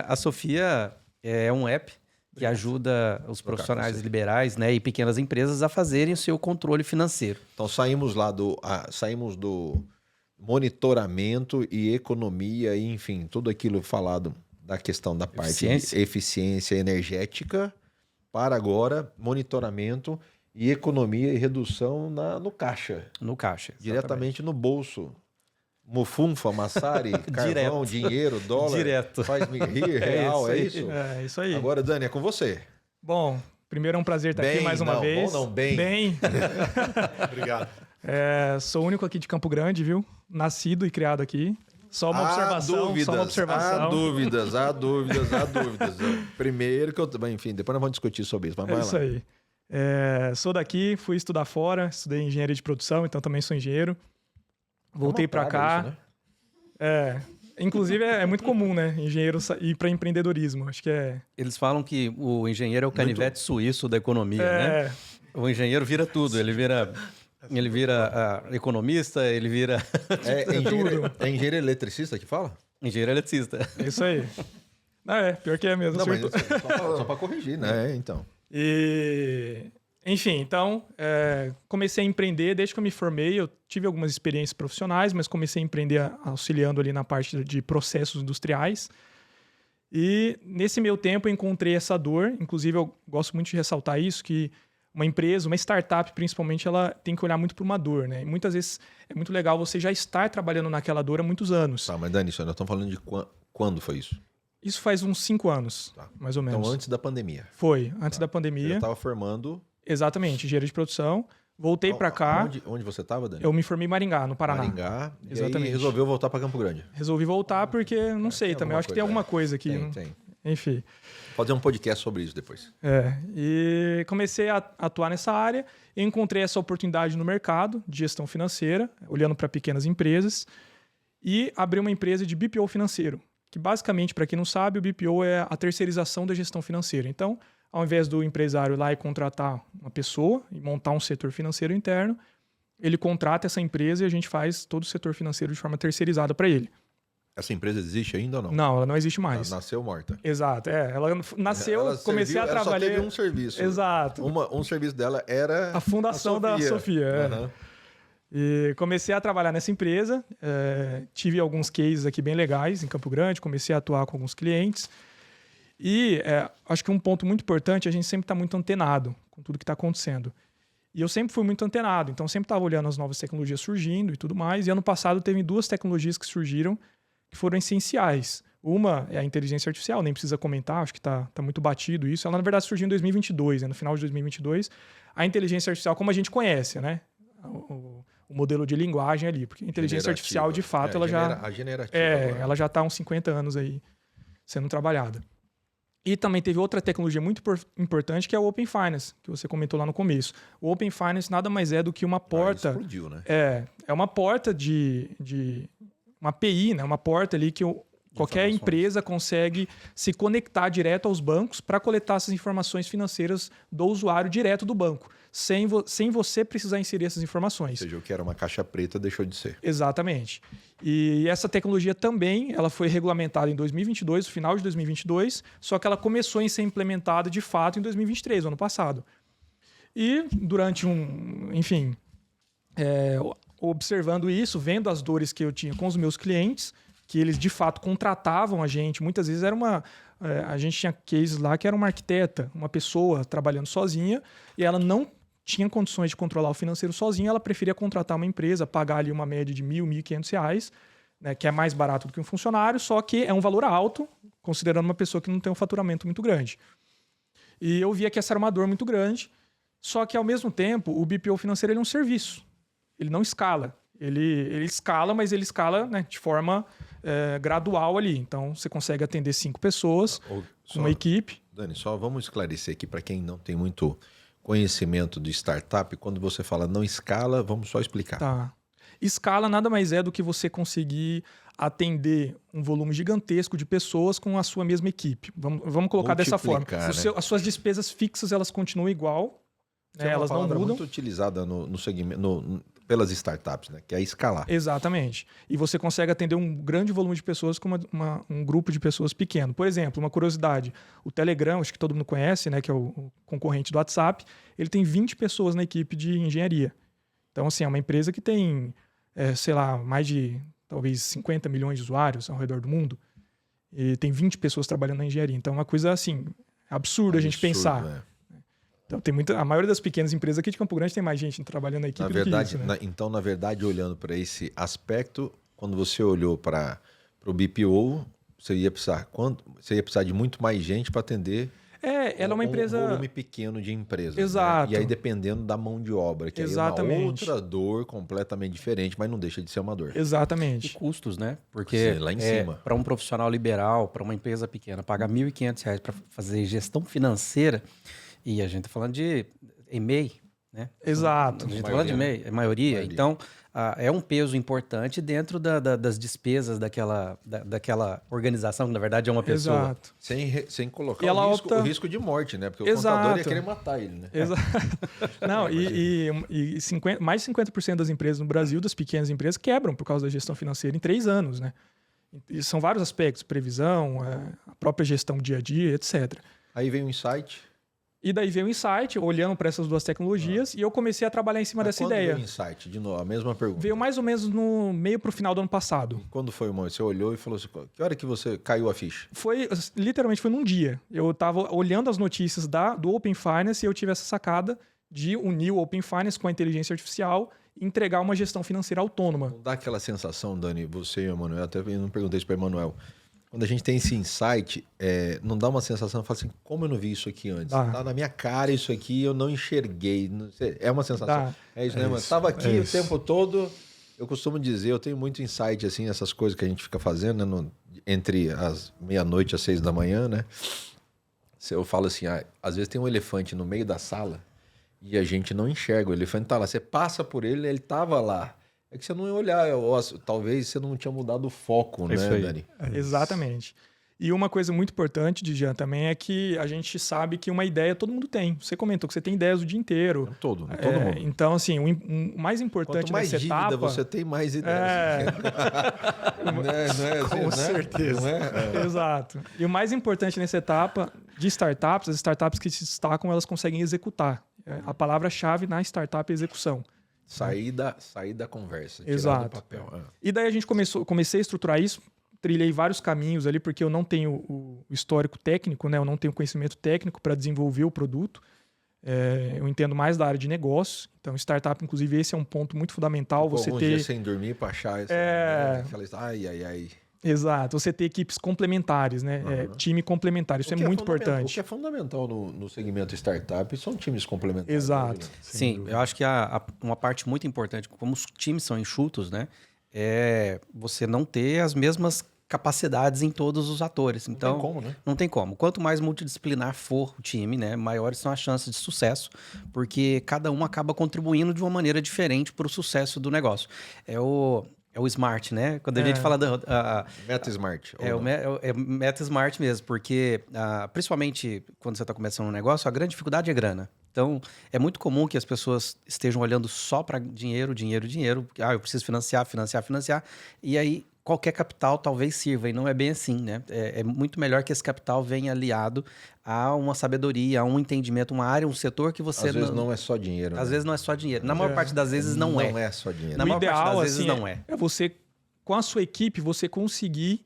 A Sofia é um app que ajuda os profissionais liberais, né, e pequenas empresas a fazerem o seu controle financeiro. Então saímos do monitoramento e economia, e, enfim, tudo aquilo falado da questão da parte de eficiência energética, para agora monitoramento e economia e redução no caixa. No caixa, diretamente no bolso. Mufunfa, massari, carvão, dinheiro, dólar. Direto. Faz-me rir, real, é isso? É isso aí. Agora, Dani, é com você. Bom, primeiro é um prazer estar aqui mais uma vez. Bom não, bem. Bem. Obrigado. Sou o único aqui de Campo Grande, viu? Nascido e criado aqui. Só uma observação. Há dúvidas. Primeiro que eu... Enfim, depois nós vamos discutir sobre isso. Mas vai lá. Isso aí. Sou daqui, fui estudar fora, estudei engenharia de produção, então também sou engenheiro. Voltei para cá. Isso, né? Inclusive é muito comum, né? Engenheiro ir para empreendedorismo. Acho que é. Eles falam que o engenheiro é o canivete suíço da economia, né? O engenheiro vira tudo. Ele vira economista, ele vira... É engenheiro eletricista que fala? Engenheiro eletricista. É isso aí. Pior que é mesmo. Não, mas só para corrigir, né? Então. Enfim, então, comecei a empreender desde que eu me formei. Eu tive algumas experiências profissionais, mas comecei a empreender auxiliando ali na parte de processos industriais. E nesse meio tempo eu encontrei essa dor. Inclusive, eu gosto muito de ressaltar isso, que uma empresa, uma startup principalmente, ela tem que olhar muito para uma dor, né? E muitas vezes é muito legal você já estar trabalhando naquela dor há muitos anos. Tá, mas Dani, nós estamos falando de quando foi isso? Isso faz uns 5 anos, mais ou menos. Então, antes da pandemia. Foi, antes da pandemia. Você estava formando... Exatamente, engenharia de produção. Voltei para cá. Onde você estava, Dani? Eu me formei em Maringá, no Paraná. Maringá. Exatamente. E aí resolveu voltar para Campo Grande. Resolvi voltar porque, não sei também, eu acho que tem alguma coisa aqui. Tem. Enfim. Fazer um podcast sobre isso depois. E comecei a atuar nessa área. E encontrei essa oportunidade no mercado de gestão financeira, olhando para pequenas empresas. E abri uma empresa de BPO financeiro. Que basicamente, para quem não sabe, o BPO é a terceirização da gestão financeira. Então, ao invés do empresário ir lá e contratar uma pessoa e montar um setor financeiro interno, ele contrata essa empresa e a gente faz todo o setor financeiro de forma terceirizada para ele. Essa empresa existe ainda ou não? Não, ela não existe mais. Ela nasceu morta. Exato, ela nasceu, comecei a trabalhar... Ela só teve um serviço. Exato. Um serviço dela era... A fundação da Sofia. Uhum. E comecei a trabalhar nessa empresa, tive alguns cases aqui bem legais em Campo Grande, comecei a atuar com alguns clientes. E acho que um ponto muito importante, a gente sempre está muito antenado com tudo que está acontecendo. E eu sempre fui muito antenado, então sempre estava olhando as novas tecnologias surgindo e tudo mais. E ano passado teve 2 tecnologias que surgiram que foram essenciais. Uma é a inteligência artificial, nem precisa comentar, acho que está muito batido isso. Ela, na verdade, surgiu em 2022, no final de 2022. A inteligência artificial, como a gente conhece, né? O modelo de linguagem ali, porque a inteligência artificial, de fato, ela já... A generativa. Ela já está há uns 50 anos aí sendo trabalhada. E também teve outra tecnologia muito importante, que é o Open Finance, que você comentou lá no começo. O Open Finance nada mais é do que uma porta... explodiu, né? É uma porta uma API, né? Uma porta ali que qualquer empresa consegue se conectar direto aos bancos para coletar essas informações financeiras do usuário direto do banco, sem você precisar inserir essas informações. Ou seja, o que era uma caixa preta deixou de ser. Exatamente. E essa tecnologia também ela foi regulamentada em 2022, no final de 2022, só que ela começou a ser implementada de fato em 2023, no ano passado. E durante observando isso, vendo as dores que eu tinha com os meus clientes, que eles de fato contratavam a gente, muitas vezes a gente tinha cases lá que era uma arquiteta, uma pessoa trabalhando sozinha, e ela não tinha condições de controlar o financeiro sozinha, ela preferia contratar uma empresa, pagar ali uma média de R$1.000, R$1.500, né, que é mais barato do que um funcionário, só que é um valor alto, considerando uma pessoa que não tem um faturamento muito grande. E eu via que essa era uma dor muito grande, só que ao mesmo tempo o BPO financeiro ele é um serviço. Ele não escala. Ele escala, mas ele escala, né, de forma gradual ali. Então, você consegue atender 5 pessoas, uma equipe. Dani, só vamos esclarecer aqui para quem não tem muito conhecimento de startup. Quando você fala não escala, vamos só explicar. Tá. Escala nada mais é do que você conseguir atender um volume gigantesco de pessoas com a sua mesma equipe. Vamos colocar dessa forma. Né? As suas despesas fixas, elas continuam igual. Né? Elas não mudam. Muito utilizada no segmento, pelas startups, né? Que é escalar. Exatamente. E você consegue atender um grande volume de pessoas com um grupo de pessoas pequeno. Por exemplo, uma curiosidade, o Telegram, acho que todo mundo conhece, né? Que é o concorrente do WhatsApp, ele tem 20 pessoas na equipe de engenharia. Então, assim, é uma empresa que tem, mais de talvez 50 milhões de usuários ao redor do mundo. E tem 20 pessoas trabalhando na engenharia. Então, é uma coisa, assim, absurda a gente pensar. Né? Então, a maioria das pequenas empresas aqui de Campo Grande tem mais gente trabalhando na equipe do que isso, né? Então, na verdade, olhando para esse aspecto, quando você olhou para o BPO, você ia precisar de muito mais gente para atender Ela é uma empresa... Um volume pequeno de empresas. Exato. Né? E aí dependendo da mão de obra, que Exatamente. Aí é uma outra dor completamente diferente, mas não deixa de ser uma dor. Exatamente. E custos, né? Porque Sim, lá em cima. Para um profissional liberal, para uma empresa pequena, pagar R$ 1.500 para fazer gestão financeira, e a gente está falando de EMEI, né? Exato. A gente está falando de EMEI, a maioria. Então, é um peso importante dentro das despesas daquela organização, que na verdade é uma pessoa. Exato. Sem colocar o risco de morte, né? Porque o contador ia querer matar ele, né? Exato. Não, mais de 50% das empresas no Brasil, das pequenas empresas, quebram por causa da gestão financeira em 3 anos, né? E são vários aspectos, previsão, a própria gestão dia a dia, etc. Aí vem o insight. E daí veio o insight, olhando para essas duas tecnologias, e eu comecei a trabalhar em cima dessa ideia. Quando veio o insight? De novo, a mesma pergunta. Veio mais ou menos no meio para o final do ano passado. E quando foi, irmão? Você olhou e falou assim, que hora que você caiu a ficha? Literalmente foi num dia. Eu estava olhando as notícias do Open Finance e eu tive essa sacada de unir o Open Finance com a inteligência artificial e entregar uma gestão financeira autônoma. Não dá aquela sensação, Dani, você e o Emanuel, até eu não perguntei isso para o Emanuel. Quando a gente tem esse insight, não dá uma sensação, fala assim, como eu não vi isso aqui antes? Tá na minha cara isso aqui, eu não enxerguei. Não sei, é uma sensação. É isso, né, mano? Tava aqui o tempo todo. Eu costumo dizer, eu tenho muito insight, assim, essas coisas que a gente fica fazendo, né, entre as meia-noite às 6 da manhã, né? Eu falo assim, às vezes tem um elefante no meio da sala e a gente não enxerga. O elefante tá lá. Você passa por ele, ele tava lá. É que você não ia olhar, talvez você não tinha mudado o foco, né, Dani? Exatamente. E uma coisa muito importante, Dijan, também é que a gente sabe que uma ideia todo mundo tem. Você comentou que você tem ideias o dia inteiro. Todo mundo. Então, assim, o mais importante nessa etapa... Quanto mais dívida você tem, mais ideias. Com certeza. Não é? Exato. E o mais importante nessa etapa de startups, as startups que se destacam, elas conseguem executar. A palavra-chave na startup é execução. Sair da conversa, tirar Exato. do papel. E daí a gente comecei a estruturar isso, trilhei vários caminhos ali, porque eu não tenho o histórico técnico, né? Eu não tenho conhecimento técnico para desenvolver o produto. Eu entendo mais da área de negócios. Então, startup, inclusive, esse é um ponto muito fundamental. Você ter dia sem dormir para achar essa... Ai. Exato. Você ter equipes complementares, né? Time complementar. Isso é muito importante. O que é fundamental no segmento startup são times complementares. Exato. Sim, eu acho que uma parte muito importante, como os times são enxutos, né? É você não ter as mesmas capacidades em todos os atores. Então, não tem como, né? Não tem como. Quanto mais multidisciplinar for o time, né, maiores são as chances de sucesso, porque cada um acaba contribuindo de uma maneira diferente para o sucesso do negócio. É o Smart, né? Quando a gente fala Meta Smart. É Meta Smart mesmo, porque principalmente quando você está começando um negócio, a grande dificuldade é grana. Então, é muito comum que as pessoas estejam olhando só para dinheiro. Eu preciso financiar. E aí, qualquer capital talvez sirva, e não é bem assim, né? É muito melhor que esse capital venha aliado a uma sabedoria, a um entendimento, uma área, um setor que você... Às vezes não é só dinheiro. Às vezes não é só dinheiro. Na maior parte das vezes não é. Não é só dinheiro. Na maior parte das vezes não é. É você, com a sua equipe, você conseguir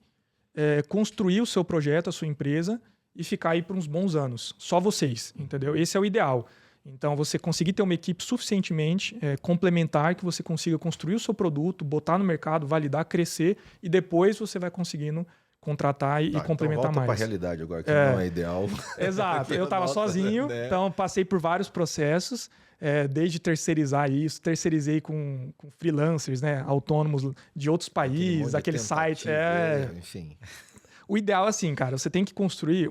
construir o seu projeto, a sua empresa, e ficar aí por uns bons anos. Só vocês, entendeu? Esse é o ideal. Então, você conseguir ter uma equipe suficientemente complementar, que você consiga construir o seu produto, botar no mercado, validar, crescer, e depois você vai conseguindo contratar e complementar então volta mais. Para a realidade agora, que não é ideal. Exato. Eu estava sozinho, né? Então passei por vários processos, desde terceirizar isso, terceirizei com freelancers, né? Autônomos de outros países, aquele site. Enfim. O ideal é assim, cara, você tem que construir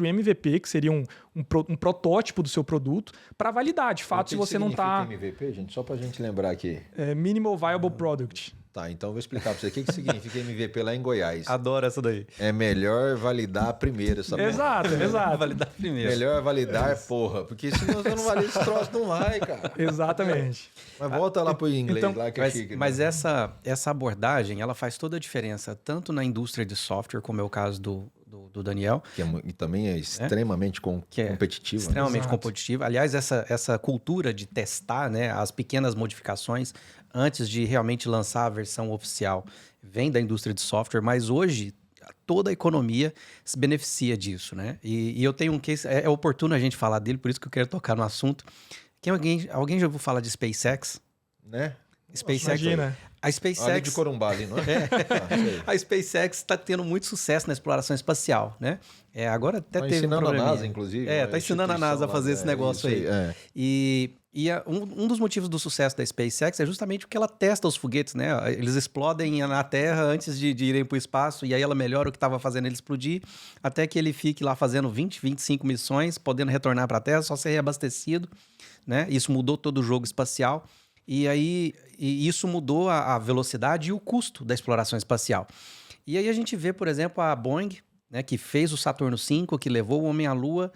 MVP, que seria um protótipo do seu produto, para validar, de fato, se você não está... MVP, gente? Só para a gente lembrar aqui. Minimal Viable Product. Tá, então eu vou explicar para você o que significa MVP lá em Goiás. Adoro essa daí. É melhor validar primeiro, sabe? Exato. Validar primeiro. Melhor validar, porra. Porque se você não valida esse troço, não vai, cara. Exatamente. Mas volta lá pro inglês, então, lá que é chique. Mas essa abordagem, ela faz toda a diferença, tanto na indústria de software, como é o caso do Daniel. Que também é extremamente competitivo. Extremamente né? competitivo. Aliás, essa cultura de testar, né, as pequenas modificações antes de realmente lançar a versão oficial vem da indústria de software, mas hoje toda a economia se beneficia disso, né? E eu tenho um case, é oportuno a gente falar dele, por isso que eu quero tocar no assunto. Alguém já ouviu falar de SpaceX? Né? SpaceX. Imagina. A SpaceX... Ali de Corumbá, ali, não é? A SpaceX está tendo muito sucesso na exploração espacial, né? Agora até teve ensinando um a NASA, inclusive. Está ensinando a NASA a fazer esse negócio aí. E um dos motivos do sucesso da SpaceX é justamente porque ela testa os foguetes, né? Eles explodem na Terra antes de irem para o espaço, e aí ela melhora o que estava fazendo ele explodir, até que ele fique lá fazendo 20, 25 missões, podendo retornar para a Terra, só ser reabastecido, né? Isso mudou todo o jogo espacial. E isso mudou a velocidade e o custo da exploração espacial. E aí a gente vê, por exemplo, a Boeing, né, que fez o Saturno V, que levou o homem à Lua,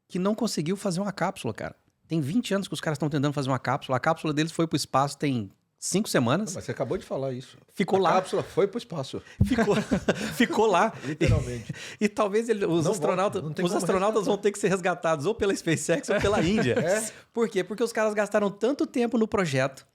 que não conseguiu fazer uma cápsula, cara. Tem 20 anos que os caras estão tentando fazer uma cápsula. A cápsula deles foi para o espaço tem 5 semanas. Mas você acabou de falar isso. Ficou lá. A cápsula foi para o espaço. Ficou lá. Literalmente. E talvez os astronautas vão ter que ser resgatados ou pela SpaceX ou pela Índia. Por quê? Porque os caras gastaram tanto tempo no projeto,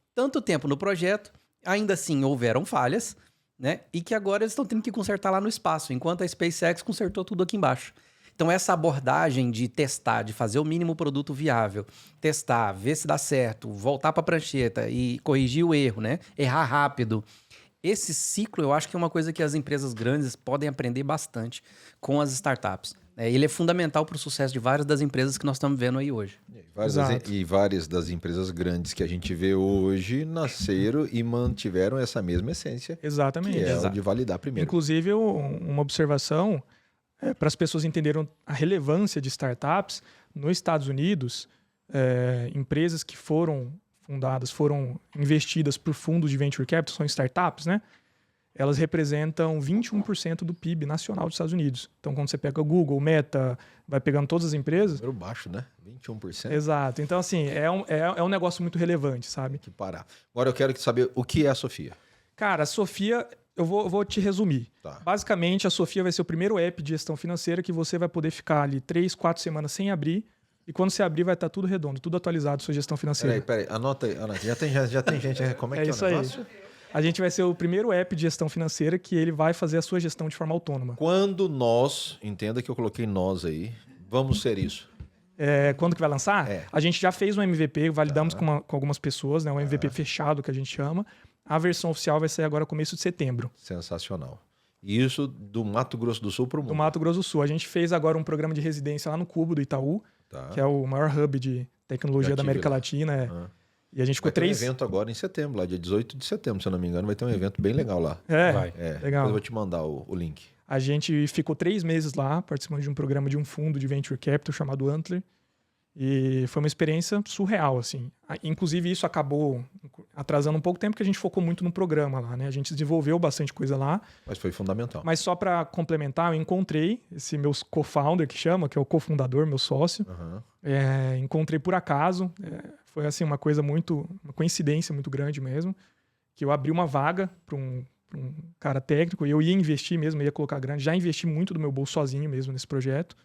ainda assim houveram falhas, né? E que agora eles estão tendo que consertar lá no espaço, enquanto a SpaceX consertou tudo aqui embaixo. Então, essa abordagem de testar, de fazer o mínimo produto viável, testar, ver se dá certo, voltar para a prancheta e corrigir o erro, né? Errar rápido. Esse ciclo, eu acho que é uma coisa que as empresas grandes podem aprender bastante com as startups. Ele é fundamental para o sucesso de várias das empresas que nós estamos vendo aí hoje. E várias das empresas grandes que a gente vê hoje nasceram e mantiveram essa mesma essência. Exatamente. Que é o de validar primeiro. Inclusive, uma observação... para as pessoas entenderem a relevância de startups, nos Estados Unidos, empresas que foram fundadas, foram investidas por fundos de venture capital, são startups, né? Elas representam 21% do PIB nacional dos Estados Unidos. Então, quando você pega Google, Meta, vai pegando todas as empresas... Número baixo, né? 21%. Exato. Então, assim, é um negócio muito relevante, sabe? Que parar. Agora eu quero saber o que é a Sophia. Cara, a Sophia... Eu vou te resumir. Tá. Basicamente, a Sophia vai ser o primeiro app de gestão financeira que você vai poder ficar ali 3, 4 semanas sem abrir. E quando você abrir, vai estar tudo redondo, tudo atualizado, sua gestão financeira. Peraí, anota aí. Já tem gente. Como é que é isso o negócio? Aí. A gente vai ser o primeiro app de gestão financeira que ele vai fazer a sua gestão de forma autônoma. Quando nós, entenda que eu coloquei nós aí, vamos ser isso? Quando que vai lançar? A gente já fez um MVP, validamos com algumas pessoas, né? Um MVP fechado que a gente chama. A versão oficial vai sair agora começo de setembro. Sensacional. E isso do Mato Grosso do Sul para o mundo? Do Mato Grosso do Sul. A gente fez agora um programa de residência lá no Cubo do Itaú, que é o maior hub de tecnologia da América Latina. E a gente ficou vai ter um evento agora em setembro, lá dia 18 de setembro, se eu não me engano, vai ter um evento bem legal lá. Legal. Depois eu vou te mandar o link. A gente ficou 3 meses lá, participando de um programa de um fundo de Venture Capital chamado Antler. E foi uma experiência surreal, assim. Inclusive, isso acabou atrasando um pouco tempo, porque a gente focou muito no programa lá, né? A gente desenvolveu bastante coisa lá. Mas foi fundamental. Mas só para complementar, eu encontrei esse meu co-founder, que é o cofundador, meu sócio. Encontrei por acaso. Foi, assim, uma coincidência muito grande mesmo, que eu abri uma vaga para um cara técnico, e eu ia investir mesmo, ia colocar grana. Já investi muito do meu bolso sozinho mesmo nesse projeto.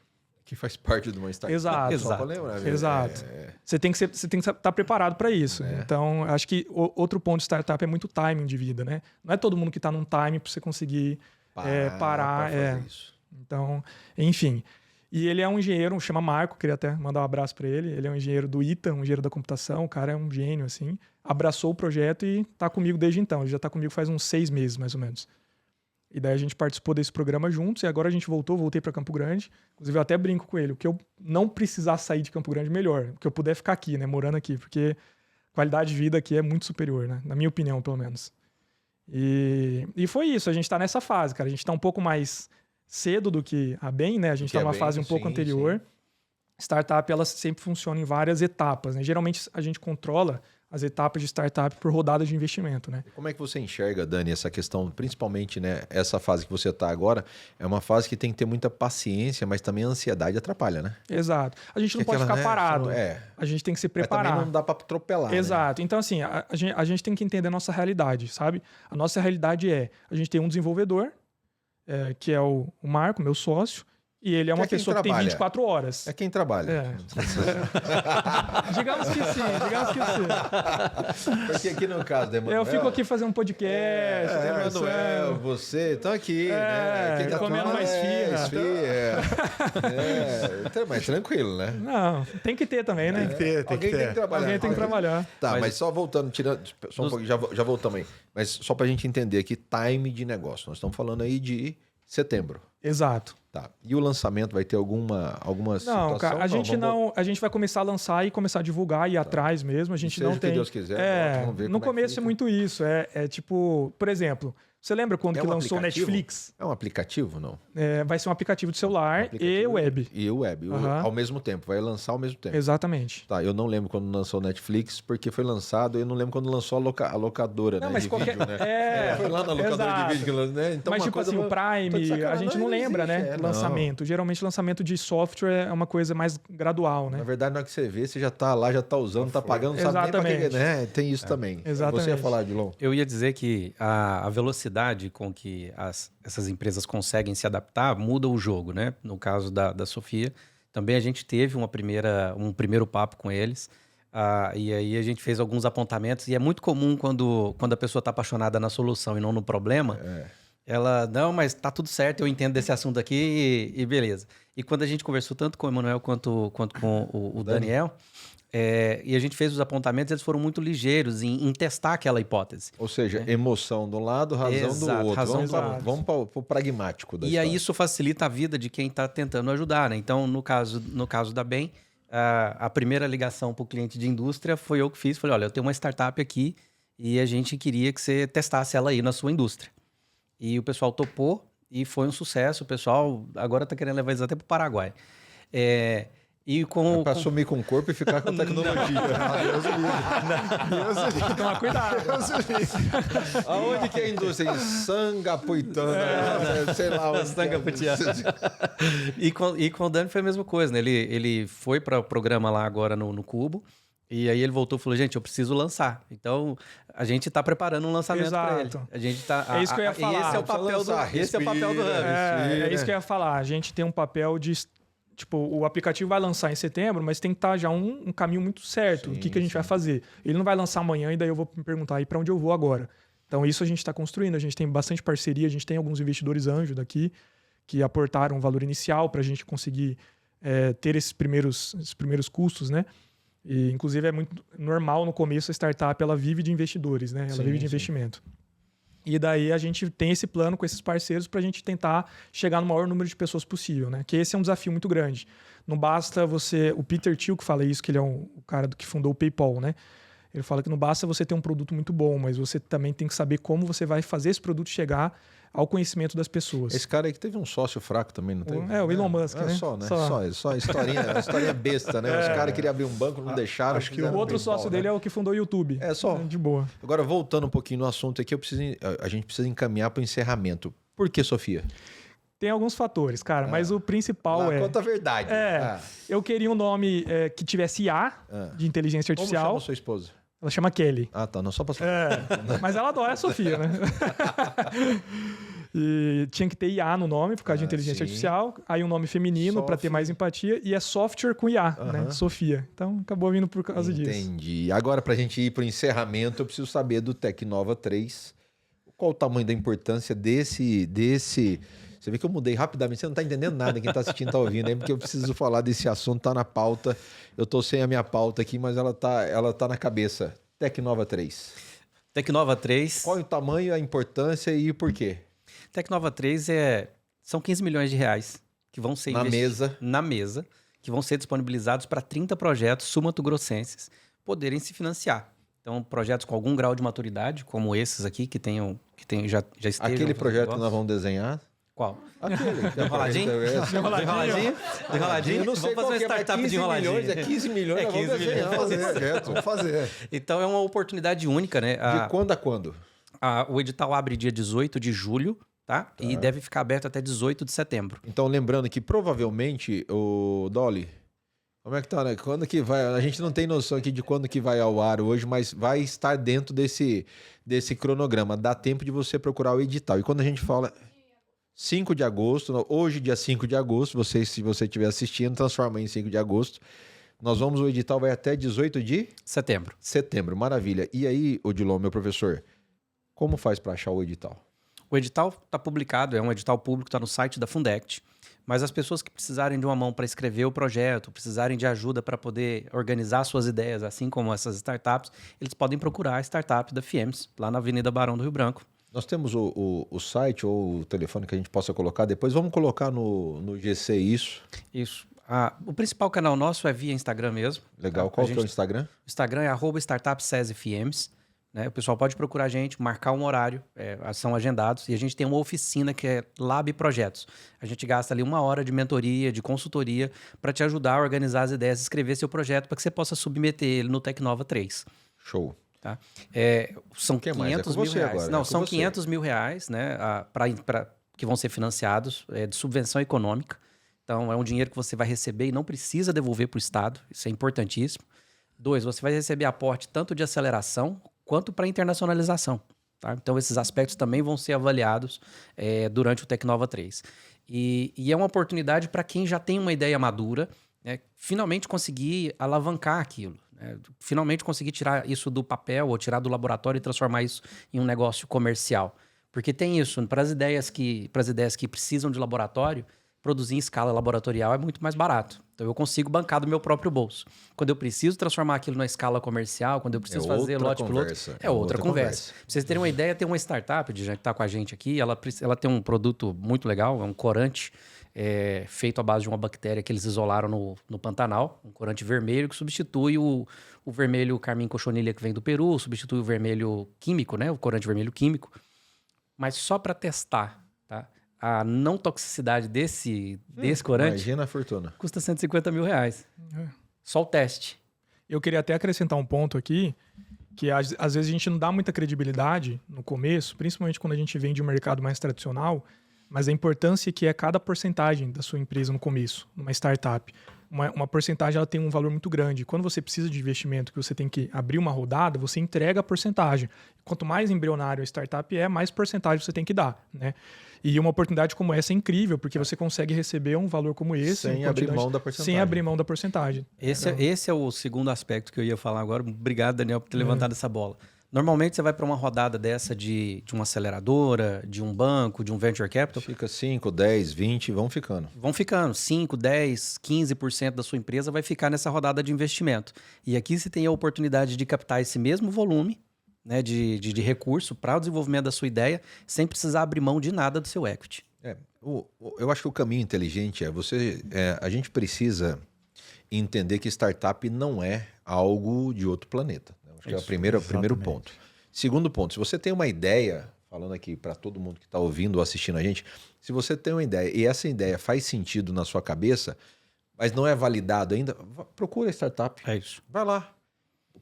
Que faz parte de uma startup. Exato. Só pra lembrar, Exato. Você tem que estar preparado para isso. Então, acho que outro ponto de startup é muito timing de vida, né? Não é todo mundo que está num time para você conseguir parar. Isso. Então, enfim. E ele é um engenheiro, chama Marco, queria até mandar um abraço para ele. Ele é um engenheiro do ITA, um engenheiro da computação. O cara é um gênio, assim. Abraçou o projeto e está comigo desde então. Ele já está comigo faz uns 6 meses, mais ou menos. E daí a gente participou desse programa juntos e agora a gente voltei para Campo Grande. Inclusive eu até brinco com ele, o que eu não precisar sair de Campo Grande, melhor. O que eu puder ficar aqui, né, morando aqui, porque a qualidade de vida aqui é muito superior, né? Na minha opinião, pelo menos. E foi isso, a gente tá nessa fase, cara. A gente tá um pouco mais cedo do que a BEM, né? A gente tá numa fase um pouco anterior. Sim. Startup, elas sempre funcionam em várias etapas, né? Geralmente a gente controla as etapas de startup por rodadas de investimento, né? Como é que você enxerga, Dani, essa questão, principalmente, né, essa fase que você está agora, é uma fase que tem que ter muita paciência, mas também a ansiedade atrapalha, né? Exato. A gente não pode ficar parado. A gente tem que se preparar. Mas também não dá para atropelar. Exato. Né? Então, assim, a gente tem que entender a nossa realidade, sabe? A nossa realidade a gente tem um desenvolvedor, que é o Marco, meu sócio, E ele é uma pessoa que tem 24 horas. É quem trabalha. Digamos que sim. Porque aqui no caso da Emanuel... Eu fico aqui fazendo um podcast. Emanuel, você, estão aqui, né? Quem tá comendo mais esfirra. Então, mas tranquilo, né? Não, tem que ter também, né? Alguém tem que trabalhar. Alguém tem que trabalhar. Tá, mas só voltando, só um pouquinho, já voltamos aí. Mas só pra gente entender aqui, time de negócio. Nós estamos falando aí de setembro. Exato. Tá. E o lançamento vai ter alguma situação? Não, cara, a gente vai começar a lançar e começar a divulgar e ir atrás mesmo. A gente não tem. Se Deus quiser, vamos ver no começo é muito isso. É tipo, por exemplo, você lembra quando que lançou o Netflix? É um aplicativo, não? Vai ser um aplicativo de celular e web. E web, ao mesmo tempo, vai lançar ao mesmo tempo. Exatamente. Tá, eu não lembro quando lançou o Netflix, porque foi lançado, eu não lembro quando lançou a locadora, não, né? Mas de qualquer... vídeo, né? Foi lá na locadora de vídeo que lançou, né? Então, mas tipo assim, o Prime, a gente não lembra, né? Lançamento. Não. Geralmente lançamento de software é uma coisa mais gradual, né? Na verdade, na hora que você vê, você já tá lá, já tá usando, tá pagando, não sabe nem pra que, né? Tem isso também. Exatamente. Você ia falar, Dilon? Eu ia dizer que a velocidade com que essas empresas conseguem se adaptar muda o jogo, né? No caso da Sofia, também a gente teve um primeiro papo com eles, e aí a gente fez alguns apontamentos, e é muito comum quando a pessoa está apaixonada na solução e não no problema, ela, não, mas tá tudo certo, eu entendo desse assunto aqui e beleza. E quando a gente conversou tanto com o Emanuel quanto com o Daniel... e a gente fez os apontamentos, eles foram muito ligeiros em testar aquela hipótese. Ou seja, emoção de um lado, razão do outro. Vamos para o pragmático da história. E aí isso facilita a vida de quem está tentando ajudar, né? Então, no caso da BEM, a primeira ligação para o cliente de indústria foi eu que fiz. Falei, olha, eu tenho uma startup aqui e a gente queria que você testasse ela aí na sua indústria. E o pessoal topou e foi um sucesso. O pessoal agora está querendo levar eles até para o Paraguai. Para sumir com o corpo e ficar com a tecnologia. Deus livre. Toma cuidado. Aonde que é a indústria? Em Sangapuitana, sei lá. Sangapuitiana. E com o Dani foi a mesma coisa, né? Ele foi para o programa lá agora no Cubo. E aí ele voltou e falou, gente, eu preciso lançar. Então, a gente está preparando um lançamento para ele. A gente tá, é isso que eu ia falar. E esse é o papel do Hub. É isso que eu ia falar. A gente tem um papel de... Tipo, o aplicativo vai lançar em setembro, mas tem que estar já um caminho muito certo. O que a gente vai fazer? Ele não vai lançar amanhã e daí eu vou me perguntar aí para onde eu vou agora. Então, isso a gente está construindo. A gente tem bastante parceria. A gente tem alguns investidores anjo daqui que aportaram um valor inicial para a gente conseguir ter esses primeiros custos, né? E, inclusive, é muito normal no começo a startup ela vive de investidores, né? Ela vive de investimento. E daí a gente tem esse plano com esses parceiros para a gente tentar chegar no maior número de pessoas possível, né? Que esse é um desafio muito grande. Não basta você... O Peter Thiel que fala isso, que ele é o cara que fundou o PayPal, né? Ele fala que não basta você ter um produto muito bom, mas você também tem que saber como você vai fazer esse produto chegar ao conhecimento das pessoas. Esse cara aí que teve um sócio fraco também, não teve? O Elon Musk, né? Só historinha besta, né? Os caras queriam abrir um banco, não deixaram. Acho que o outro sócio dele é o que fundou o YouTube. De boa. Agora, voltando um pouquinho no assunto aqui, a gente precisa encaminhar para o encerramento. Por que, Sofia? Tem alguns fatores, cara, mas o principal conta a verdade. Eu queria um nome que tivesse IA, de inteligência artificial. Como chama a sua esposa? Ela chama Kelly. Tá. Não, só pra... Mas ela adora a Sofia, né? E tinha que ter IA no nome, por causa de inteligência artificial. Aí um nome feminino para ter mais empatia. E é software com IA, né? Sofia. Então, acabou vindo por causa disso. Entendi. Agora, pra gente ir pro encerramento, eu preciso saber do Tecnova 3. Qual o tamanho da importância desse... Você vê que eu mudei rapidamente, você não tá entendendo nada, quem tá assistindo tá ouvindo aí, porque eu preciso falar desse assunto, tá na pauta. Eu tô sem a minha pauta aqui, mas ela tá na cabeça. Tecnova 3. Tecnova 3... Qual o tamanho, a importância e por quê? Tecnova 3 são 15 milhões de reais que vão ser na mesa, que vão ser disponibilizados para 30 projetos sul-mato-grossenses poderem se financiar. Então, projetos com algum grau de maturidade, como esses aqui, já estejam... Aquele projeto que nós vamos desenhar... Qual? Aquele. Enroladinho? Enroladinho? Eu não sei vamos fazer uma startup de enroladinho. Milhões, 15 milhões, vamos fazer. Então, é uma oportunidade única, né? De quando a quando? O edital abre dia 18 de julho, tá? E deve ficar aberto até 18 de setembro. Então, lembrando que provavelmente, o Dolly... Como é que tá, né? Quando que vai? A gente não tem noção aqui de quando que vai ao ar hoje, mas vai estar dentro desse cronograma. Dá tempo de você procurar o edital. E quando a gente fala... 5 de agosto, hoje, dia 5 de agosto, se você estiver assistindo, transforma em 5 de agosto. O edital vai até 18 de setembro, maravilha. E aí, Odilon, meu professor, como faz para achar o edital? O edital está publicado, é um edital público, está no site da Fundect, mas as pessoas que precisarem de uma mão para escrever o projeto, precisarem de ajuda para poder organizar suas ideias, assim como essas startups, eles podem procurar a startup da FIEMS, lá na Avenida Barão do Rio Branco. Nós temos o site ou o telefone que a gente possa colocar. Depois vamos colocar no GC isso. Isso. O principal canal nosso é via Instagram mesmo. Legal. Qual que é o Instagram? O Instagram é @startupsesefiems. Né? O pessoal pode procurar a gente, marcar um horário, são agendados. E a gente tem uma oficina que é Lab Projetos. A gente gasta ali 1 hora de mentoria, de consultoria, para te ajudar a organizar as ideias, escrever seu projeto para que você possa submeter ele no Tecnova 3. Show. Tá? São 500 mil reais. Agora, não, são 500 mil reais, né, que vão ser financiados de subvenção econômica. Então, é um dinheiro que você vai receber e não precisa devolver para o Estado. Isso é importantíssimo. 2, você vai receber aporte tanto de aceleração quanto para internacionalização. Tá? Então, esses aspectos também vão ser avaliados durante o Tecnova 3. E é uma oportunidade para quem já tem uma ideia madura, né, finalmente conseguir alavancar aquilo. Finalmente conseguir tirar isso do papel ou tirar do laboratório e transformar isso em um negócio comercial. Porque tem isso, para as ideias que precisam de laboratório, produzir em escala laboratorial é muito mais barato. Então eu consigo bancar do meu próprio bolso. Quando eu preciso transformar aquilo na escala comercial, quando eu preciso fazer lote piloto, é outra conversa. Pra vocês terem uma ideia, tem uma startup que está com a gente aqui, ela tem um produto muito legal, é um corante feito à base de uma bactéria que eles isolaram no Pantanal, um corante vermelho que substitui o vermelho Carmine cochonilha que vem do Peru, substitui o vermelho químico, né? O corante vermelho químico. Mas só para testar, tá? A não toxicidade desse corante... Imagina a fortuna. Custa 150 mil reais. Só o teste. Eu queria até acrescentar um ponto aqui, que às vezes a gente não dá muita credibilidade no começo, principalmente quando a gente vem de um mercado mais tradicional, mas a importância que é cada porcentagem da sua empresa no começo, numa startup. Uma porcentagem ela tem um valor muito grande. Quando você precisa de investimento, que você tem que abrir uma rodada, você entrega a porcentagem. Quanto mais embrionário a startup mais porcentagem você tem que dar, né? E uma oportunidade como essa é incrível, porque você consegue receber um valor como esse... Sem abrir mão da porcentagem. Sem abrir mão da porcentagem. Esse é o segundo aspecto que eu ia falar agora. Obrigado, Daniel, por ter levantado essa bola. Normalmente você vai para uma rodada dessa de uma aceleradora, de um banco, de um venture capital. Fica 5, 10, 20, vão ficando. Vão ficando. 5, 10, 15% da sua empresa vai ficar nessa rodada de investimento. E aqui você tem a oportunidade de captar esse mesmo volume, né, de recurso para o desenvolvimento da sua ideia, sem precisar abrir mão de nada do seu equity. Eu acho que o caminho inteligente a gente precisa entender que startup não é algo de outro planeta. Acho que é o primeiro ponto. Segundo ponto, se você tem uma ideia, falando aqui para todo mundo que está ouvindo ou assistindo a gente, se você tem uma ideia e essa ideia faz sentido na sua cabeça, mas não é validado ainda, procura a startup. É isso. Vai lá.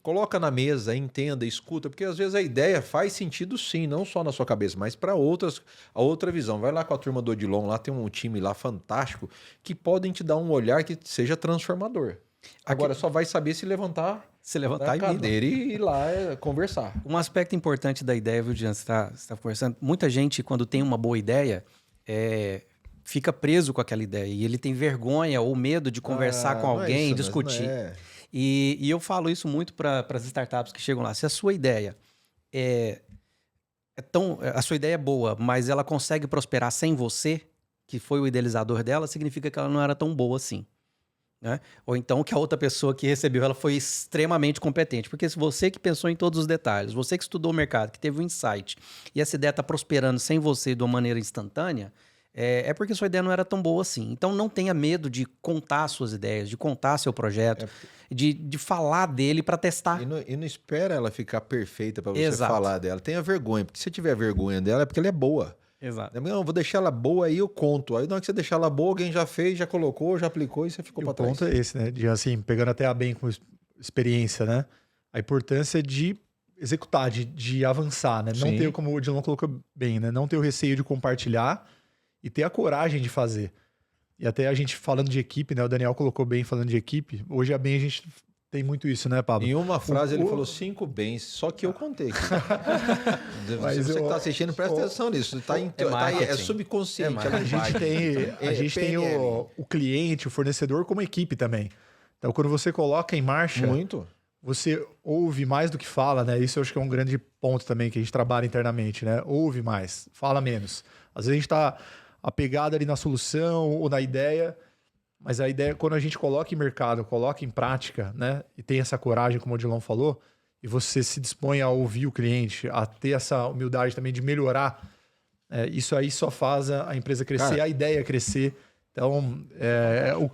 Coloca na mesa, entenda, escuta, porque às vezes a ideia faz sentido sim, não só na sua cabeça, mas para a outra visão. Vai lá com a turma do Odilon, lá tem um time lá fantástico que podem te dar um olhar que seja transformador. Agora só vai saber se levantar da cadeira e ir lá conversar. Um aspecto importante da ideia, viu, Jean? Você está conversando. Muita gente, quando tem uma boa ideia, fica preso com aquela ideia e ele tem vergonha ou medo de conversar com alguém e discutir. E eu falo isso muito para as startups que chegam lá. Se a sua ideia a sua ideia é boa, mas ela consegue prosperar sem você, que foi o idealizador dela, significa que ela não era tão boa assim. Né? Ou então que a outra pessoa que recebeu ela foi extremamente competente. Porque se você que pensou em todos os detalhes, você que estudou o mercado, que teve um insight, e essa ideia está prosperando sem você de uma maneira instantânea, é porque sua ideia não era tão boa assim. Então não tenha medo de contar suas ideias, de contar seu projeto, de falar dele para testar. E não espera ela ficar perfeita para você falar dela. Tenha vergonha, porque se tiver vergonha dela é porque ela é boa. Exato. Não, vou deixar ela boa aí eu conto. Aí na hora que você deixar ela boa, alguém já fez, já colocou, já aplicou e você ficou para trás. O ponto é esse, né? De, assim, pegando até a bem com experiência, né? A importância de executar, de avançar, né? Não ter, como o Odilon colocou bem, né? Não ter o receio de compartilhar e ter a coragem de fazer. E até a gente falando de equipe, né? O Daniel colocou bem falando de equipe. Hoje a gente tem muito isso, né, Pablo? Em uma frase ele falou 5 bens, só que eu contei. Se você está assistindo, presta atenção nisso. É subconsciente. A gente tem o cliente, o fornecedor como equipe também. Então, quando você coloca em marcha... Muito. Você ouve mais do que fala, né? Isso eu acho que é um grande ponto também que a gente trabalha internamente, né? Ouve mais, fala menos. Às vezes a gente está apegado ali na solução ou na ideia, mas a ideia, quando a gente coloca em mercado, coloca em prática, né? E tem essa coragem, como o Odilon falou, e você se dispõe a ouvir o cliente, a ter essa humildade também de melhorar, isso aí só faz a empresa crescer, a ideia crescer. Então,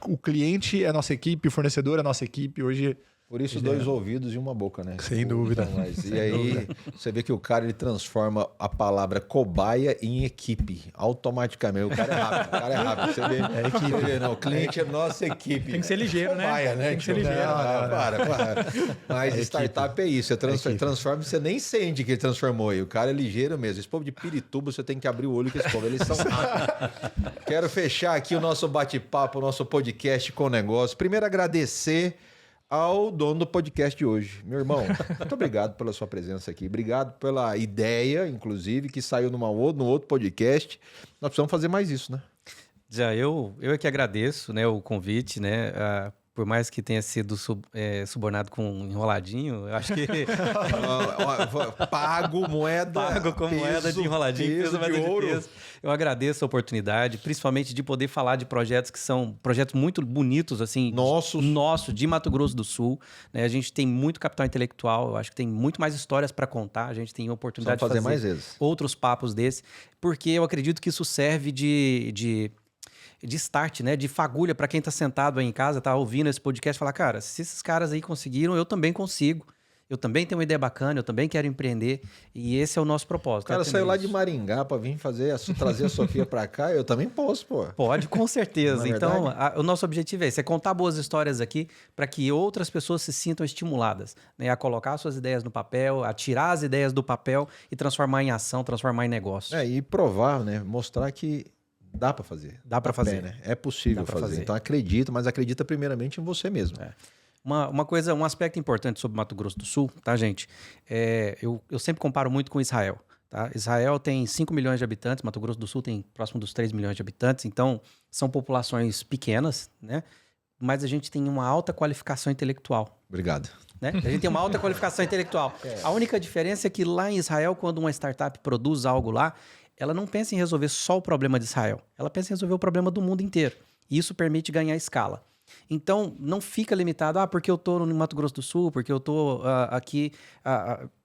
o cliente é a nossa equipe, o fornecedor é a nossa equipe. Hoje... Por isso, 2 ouvidos e uma boca, né? Sem dúvida. Então, e aí, você vê que o cara ele transforma a palavra cobaia em equipe, automaticamente. O cara é rápido. Você vê, equipe. Não, o cliente é nossa equipe. Tem que ser ligeiro, cobaia, né? Tem que ser ligeiro. Para. Mas startup é isso. Você transforma, você nem sente que ele transformou aí. O cara é ligeiro mesmo. Esse povo de Pirituba, você tem que abrir o olho com esse povo. Eles são rápidos. Quero fechar aqui o nosso bate-papo, o nosso podcast com negócio. Primeiro, agradecer ao dono do podcast de hoje. Meu irmão, muito obrigado pela sua presença aqui. Obrigado pela ideia, inclusive, que saiu no outro podcast. Nós precisamos fazer mais isso, né? Já eu é que agradeço, né, o convite, né? Por mais que tenha sido subornado com um enroladinho, eu acho que... Pago com moeda de enroladinho, peso de ouro. Eu agradeço a oportunidade, principalmente de poder falar de projetos que são projetos muito bonitos, assim... Nosso, de Mato Grosso do Sul. Né? A gente tem muito capital intelectual, eu acho que tem muito mais histórias para contar. A gente tem a oportunidade de fazer mais vezes. Outros papos desses, porque eu acredito que isso serve de start, né? De fagulha para quem está sentado aí em casa, está ouvindo esse podcast, falar, cara, se esses caras aí conseguiram, eu também consigo. Eu também tenho uma ideia bacana, eu também quero empreender. E esse é o nosso propósito. O cara saiu lá de Maringá para vir trazer a Sofia para cá, eu também posso, pô. Pode, com certeza. Então, o nosso objetivo é esse, é contar boas histórias aqui para que outras pessoas se sintam estimuladas, né? A colocar suas ideias no papel, a tirar as ideias do papel e transformar em ação, transformar em negócio. E provar, né? Mostrar que dá para fazer. Dá para fazer. Né? É possível fazer. Então acredita, mas acredita primeiramente em você mesmo. Uma coisa, um aspecto importante sobre Mato Grosso do Sul, tá, gente? Eu sempre comparo muito com Israel. Tá? Israel tem 5 milhões de habitantes, Mato Grosso do Sul tem próximo dos 3 milhões de habitantes, então são populações pequenas, né? Mas a gente tem uma alta qualificação intelectual. Obrigado. Né? A gente tem uma alta qualificação intelectual. A única diferença é que lá em Israel, quando uma startup produz algo lá, ela não pensa em resolver só o problema de Israel. Ela pensa em resolver o problema do mundo inteiro. E isso permite ganhar escala. Então, não fica limitado, porque eu estou no Mato Grosso do Sul, porque eu estou aqui,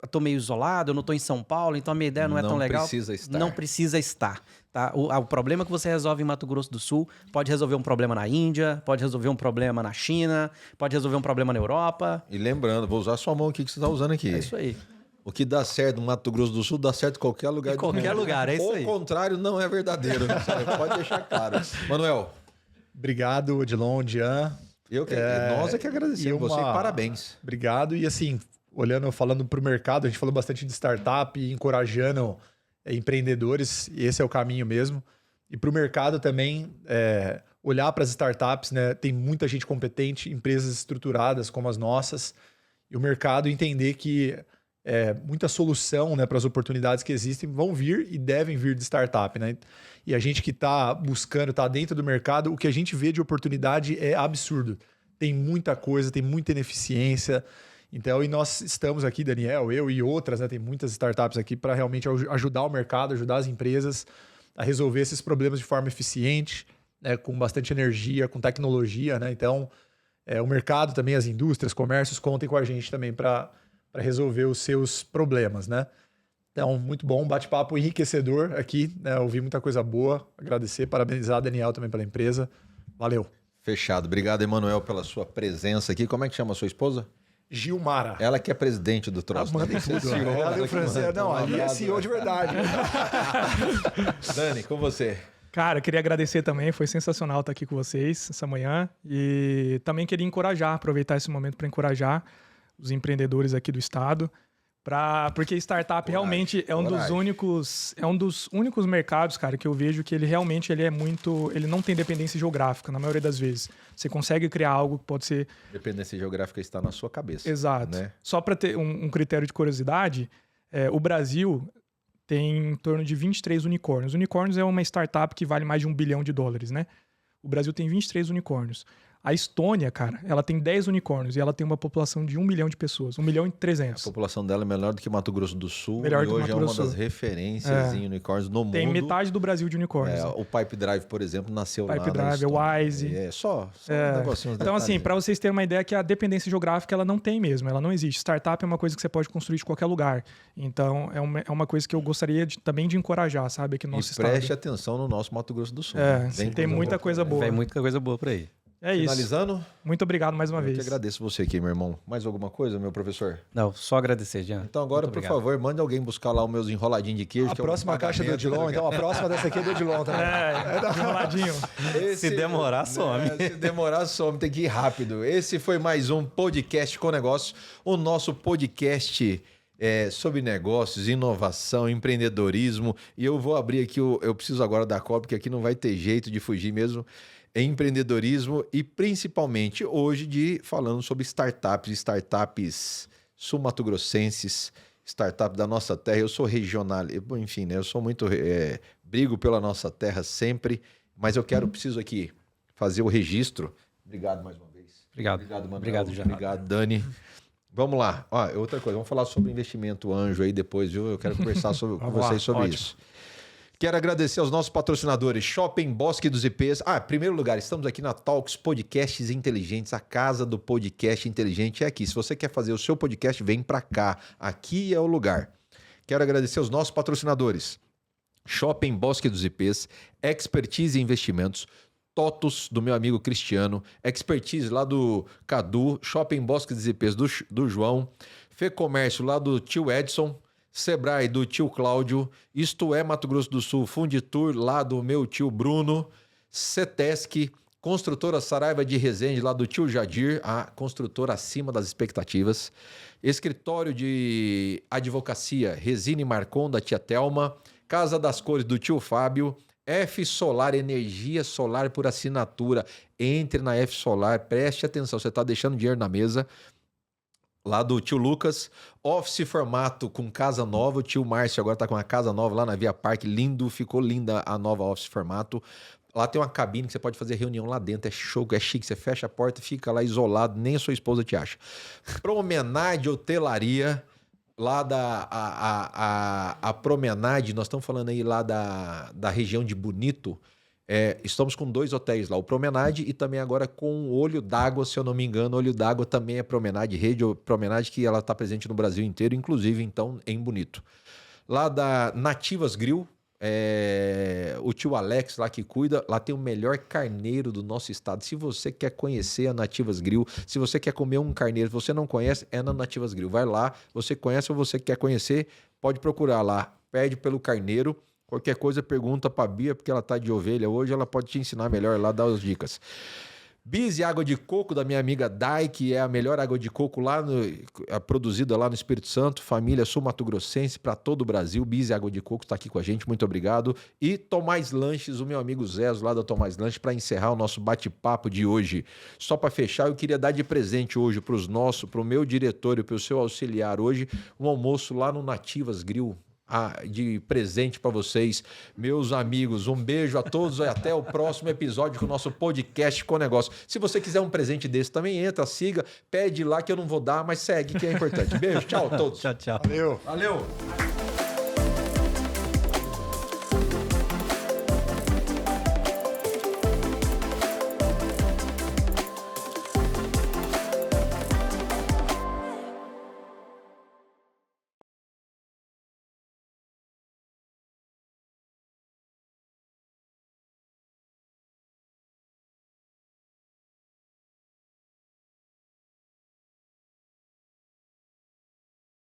estou meio isolado, eu não estou em São Paulo, então a minha ideia não é tão legal. Não precisa estar. Não precisa estar. Tá? O problema que você resolve em Mato Grosso do Sul pode resolver um problema na Índia, pode resolver um problema na China, pode resolver um problema na Europa. E lembrando, vou usar a sua mão aqui que você está usando aqui. É isso aí. O que dá certo no Mato Grosso do Sul dá certo em qualquer lugar do mundo. Em qualquer lugar, é isso aí. O contrário não é verdadeiro. Pode deixar claro. Manuel. Obrigado, Odilon, Dian. Nós é que agradecemos você e parabéns. Obrigado. E assim, falando para o mercado, a gente falou bastante de startup e encorajando empreendedores, e esse é o caminho mesmo. E para o mercado também, olhar para as startups, né? Tem muita gente competente, empresas estruturadas como as nossas, e o mercado entender que muita solução, né, para as oportunidades que existem vão vir e devem vir de startup, né? E a gente que está buscando, está dentro do mercado, o que a gente vê de oportunidade é absurdo. Tem muita coisa, tem muita ineficiência. Então, e nós estamos aqui, Daniel, eu e outras, né, tem muitas startups aqui para realmente ajudar o mercado, ajudar as empresas a resolver esses problemas de forma eficiente, né, com bastante energia, com tecnologia, né? Então, o mercado também, as indústrias, comércios, contem com a gente também para resolver os seus problemas, né? Então, muito bom, bate-papo enriquecedor aqui, né? Ouvi muita coisa boa, agradecer, parabenizar a Daniel também pela empresa. Valeu. Fechado. Obrigado, Emanuel, pela sua presença aqui. Como é que chama a sua esposa? Gilmara. Ela que é presidente do troço. Mandem tudo. Ela e o francês. Não, ali é CEO de verdade. Dani, com você. Cara, queria agradecer também, foi sensacional estar aqui com vocês essa manhã. E também queria aproveitar esse momento para encorajar os empreendedores aqui do estado, Porque startup realmente é um dos únicos mercados, cara, que eu vejo que ele realmente ele não tem dependência geográfica, na maioria das vezes. Você consegue criar algo que pode ser... Dependência geográfica está na sua cabeça. Exato. Né? Só para ter um critério de curiosidade, o Brasil tem em torno de 23 unicórnios. Unicórnios é uma startup que vale mais de $1 bilhão, né? O Brasil tem 23 unicórnios. A Estônia, cara, ela tem 10 unicórnios e ela tem uma população de 1 milhão de pessoas. 1.300.000. A população dela é menor do que Mato Grosso do Sul. Melhor e do que hoje Mato é uma Grosso do das Sul. referências em unicórnios no mundo. Tem metade do Brasil de unicórnios. O Pipe Drive, por exemplo, nasceu lá Pipe na Drive, o Estônia. Wise. Só um negocinho. Então, assim, para vocês terem uma ideia que a dependência geográfica ela não tem mesmo, ela não existe. Startup é uma coisa que você pode construir de qualquer lugar. Então, é uma coisa que eu gostaria também de encorajar, sabe? Aqui no nosso estado. Preste atenção no nosso Mato Grosso do Sul. Tem muita coisa boa. Vem muita coisa boa por aí. É isso. Finalizando? Muito obrigado mais uma vez. Eu que agradeço você aqui, meu irmão. Mais alguma coisa, meu professor? Não, só agradecer, Jean. Então agora, por favor, mande alguém buscar lá os meus enroladinhos de queijo. A próxima caixa do Odilon, então a próxima dessa aqui é do Odilon também. Enroladinho. Se demorar, some. Se demorar, some. Tem que ir rápido. Esse foi mais um podcast com negócios. O nosso podcast sobre negócios, inovação, empreendedorismo. E eu vou abrir aqui, eu preciso agora da cópia, porque aqui não vai ter jeito de fugir mesmo. Empreendedorismo e principalmente hoje falando sobre startups sul-mato-grossenses, startup da nossa terra. Eu sou regional, enfim, né? Eu sou muito brigo pela nossa terra sempre, mas preciso aqui fazer o registro. Obrigado mais uma vez. Obrigado, Manuel. Obrigado, Jean. Obrigado, Dani. Vamos lá. Outra coisa, vamos falar sobre investimento anjo aí depois, viu? Eu quero conversar com vocês sobre isso. Quero agradecer aos nossos patrocinadores, Shopping Bosque dos IPs. Em primeiro lugar, estamos aqui na Talks Podcasts Inteligentes, a casa do podcast inteligente é aqui. Se você quer fazer o seu podcast, vem para cá. Aqui é o lugar. Quero agradecer aos nossos patrocinadores, Shopping Bosque dos IPs, Expertise em Investimentos, TOTUS, do meu amigo Cristiano, Expertise lá do Cadu, Shopping Bosque dos IPs do João, Fê Comércio lá do tio Edson, Sebrae do tio Cláudio, Isto é Mato Grosso do Sul, Funditur lá do meu tio Bruno, Cetesc, Construtora Saraiva de Resende lá do tio Jadir, a construtora acima das expectativas, Escritório de Advocacia Resine Marcon da tia Telma, Casa das Cores do tio Fábio, F Solar, energia solar por assinatura. Entre na F Solar, preste atenção, você está deixando dinheiro na mesa. Lá do tio Lucas, Office Formato com casa nova, o tio Márcio agora tá com uma casa nova lá na Via Parque, lindo, ficou linda a nova Office Formato. Lá tem uma cabine que você pode fazer reunião lá dentro, é show, é chique, você fecha a porta, fica lá isolado, nem a sua esposa te acha. Promenade Hotelaria, lá a Promenade, nós estamos falando aí lá da região de Bonito, estamos com 2 hotéis lá, o Promenade e também agora com o Olho d'Água, se eu não me engano, Olho d'Água também é Promenade, rede Promenade que ela está presente no Brasil inteiro, inclusive então em Bonito. Lá da Nativas Grill, o tio Alex lá que cuida, lá tem o melhor carneiro do nosso estado. Se você quer conhecer a Nativas Grill, se você quer comer um carneiro, se você não conhece, é na Nativas Grill. Vai lá, você conhece ou você quer conhecer, pode procurar lá, pede pelo carneiro. Qualquer coisa, pergunta pra Bia, porque ela tá de ovelha hoje, ela pode te ensinar melhor lá, dar as dicas. Bis e água de coco da minha amiga Dai, que é a melhor água de coco produzida lá no Espírito Santo, família sul-mato-grossense para todo o Brasil. Bis e água de coco está aqui com a gente, muito obrigado. E Tomás Lanches, o meu amigo Zezo lá da Tomás Lanches, para encerrar o nosso bate-papo de hoje. Só para fechar, eu queria dar de presente hoje para o meu diretor e para o seu auxiliar hoje, um almoço lá no Nativas Grill. De presente para vocês, meus amigos. Um beijo a todos e até o próximo episódio com o nosso podcast com negócio. Se você quiser um presente desse também, entra, siga, pede lá que eu não vou dar, mas segue que é importante. Beijo, tchau a todos. Tchau. Valeu.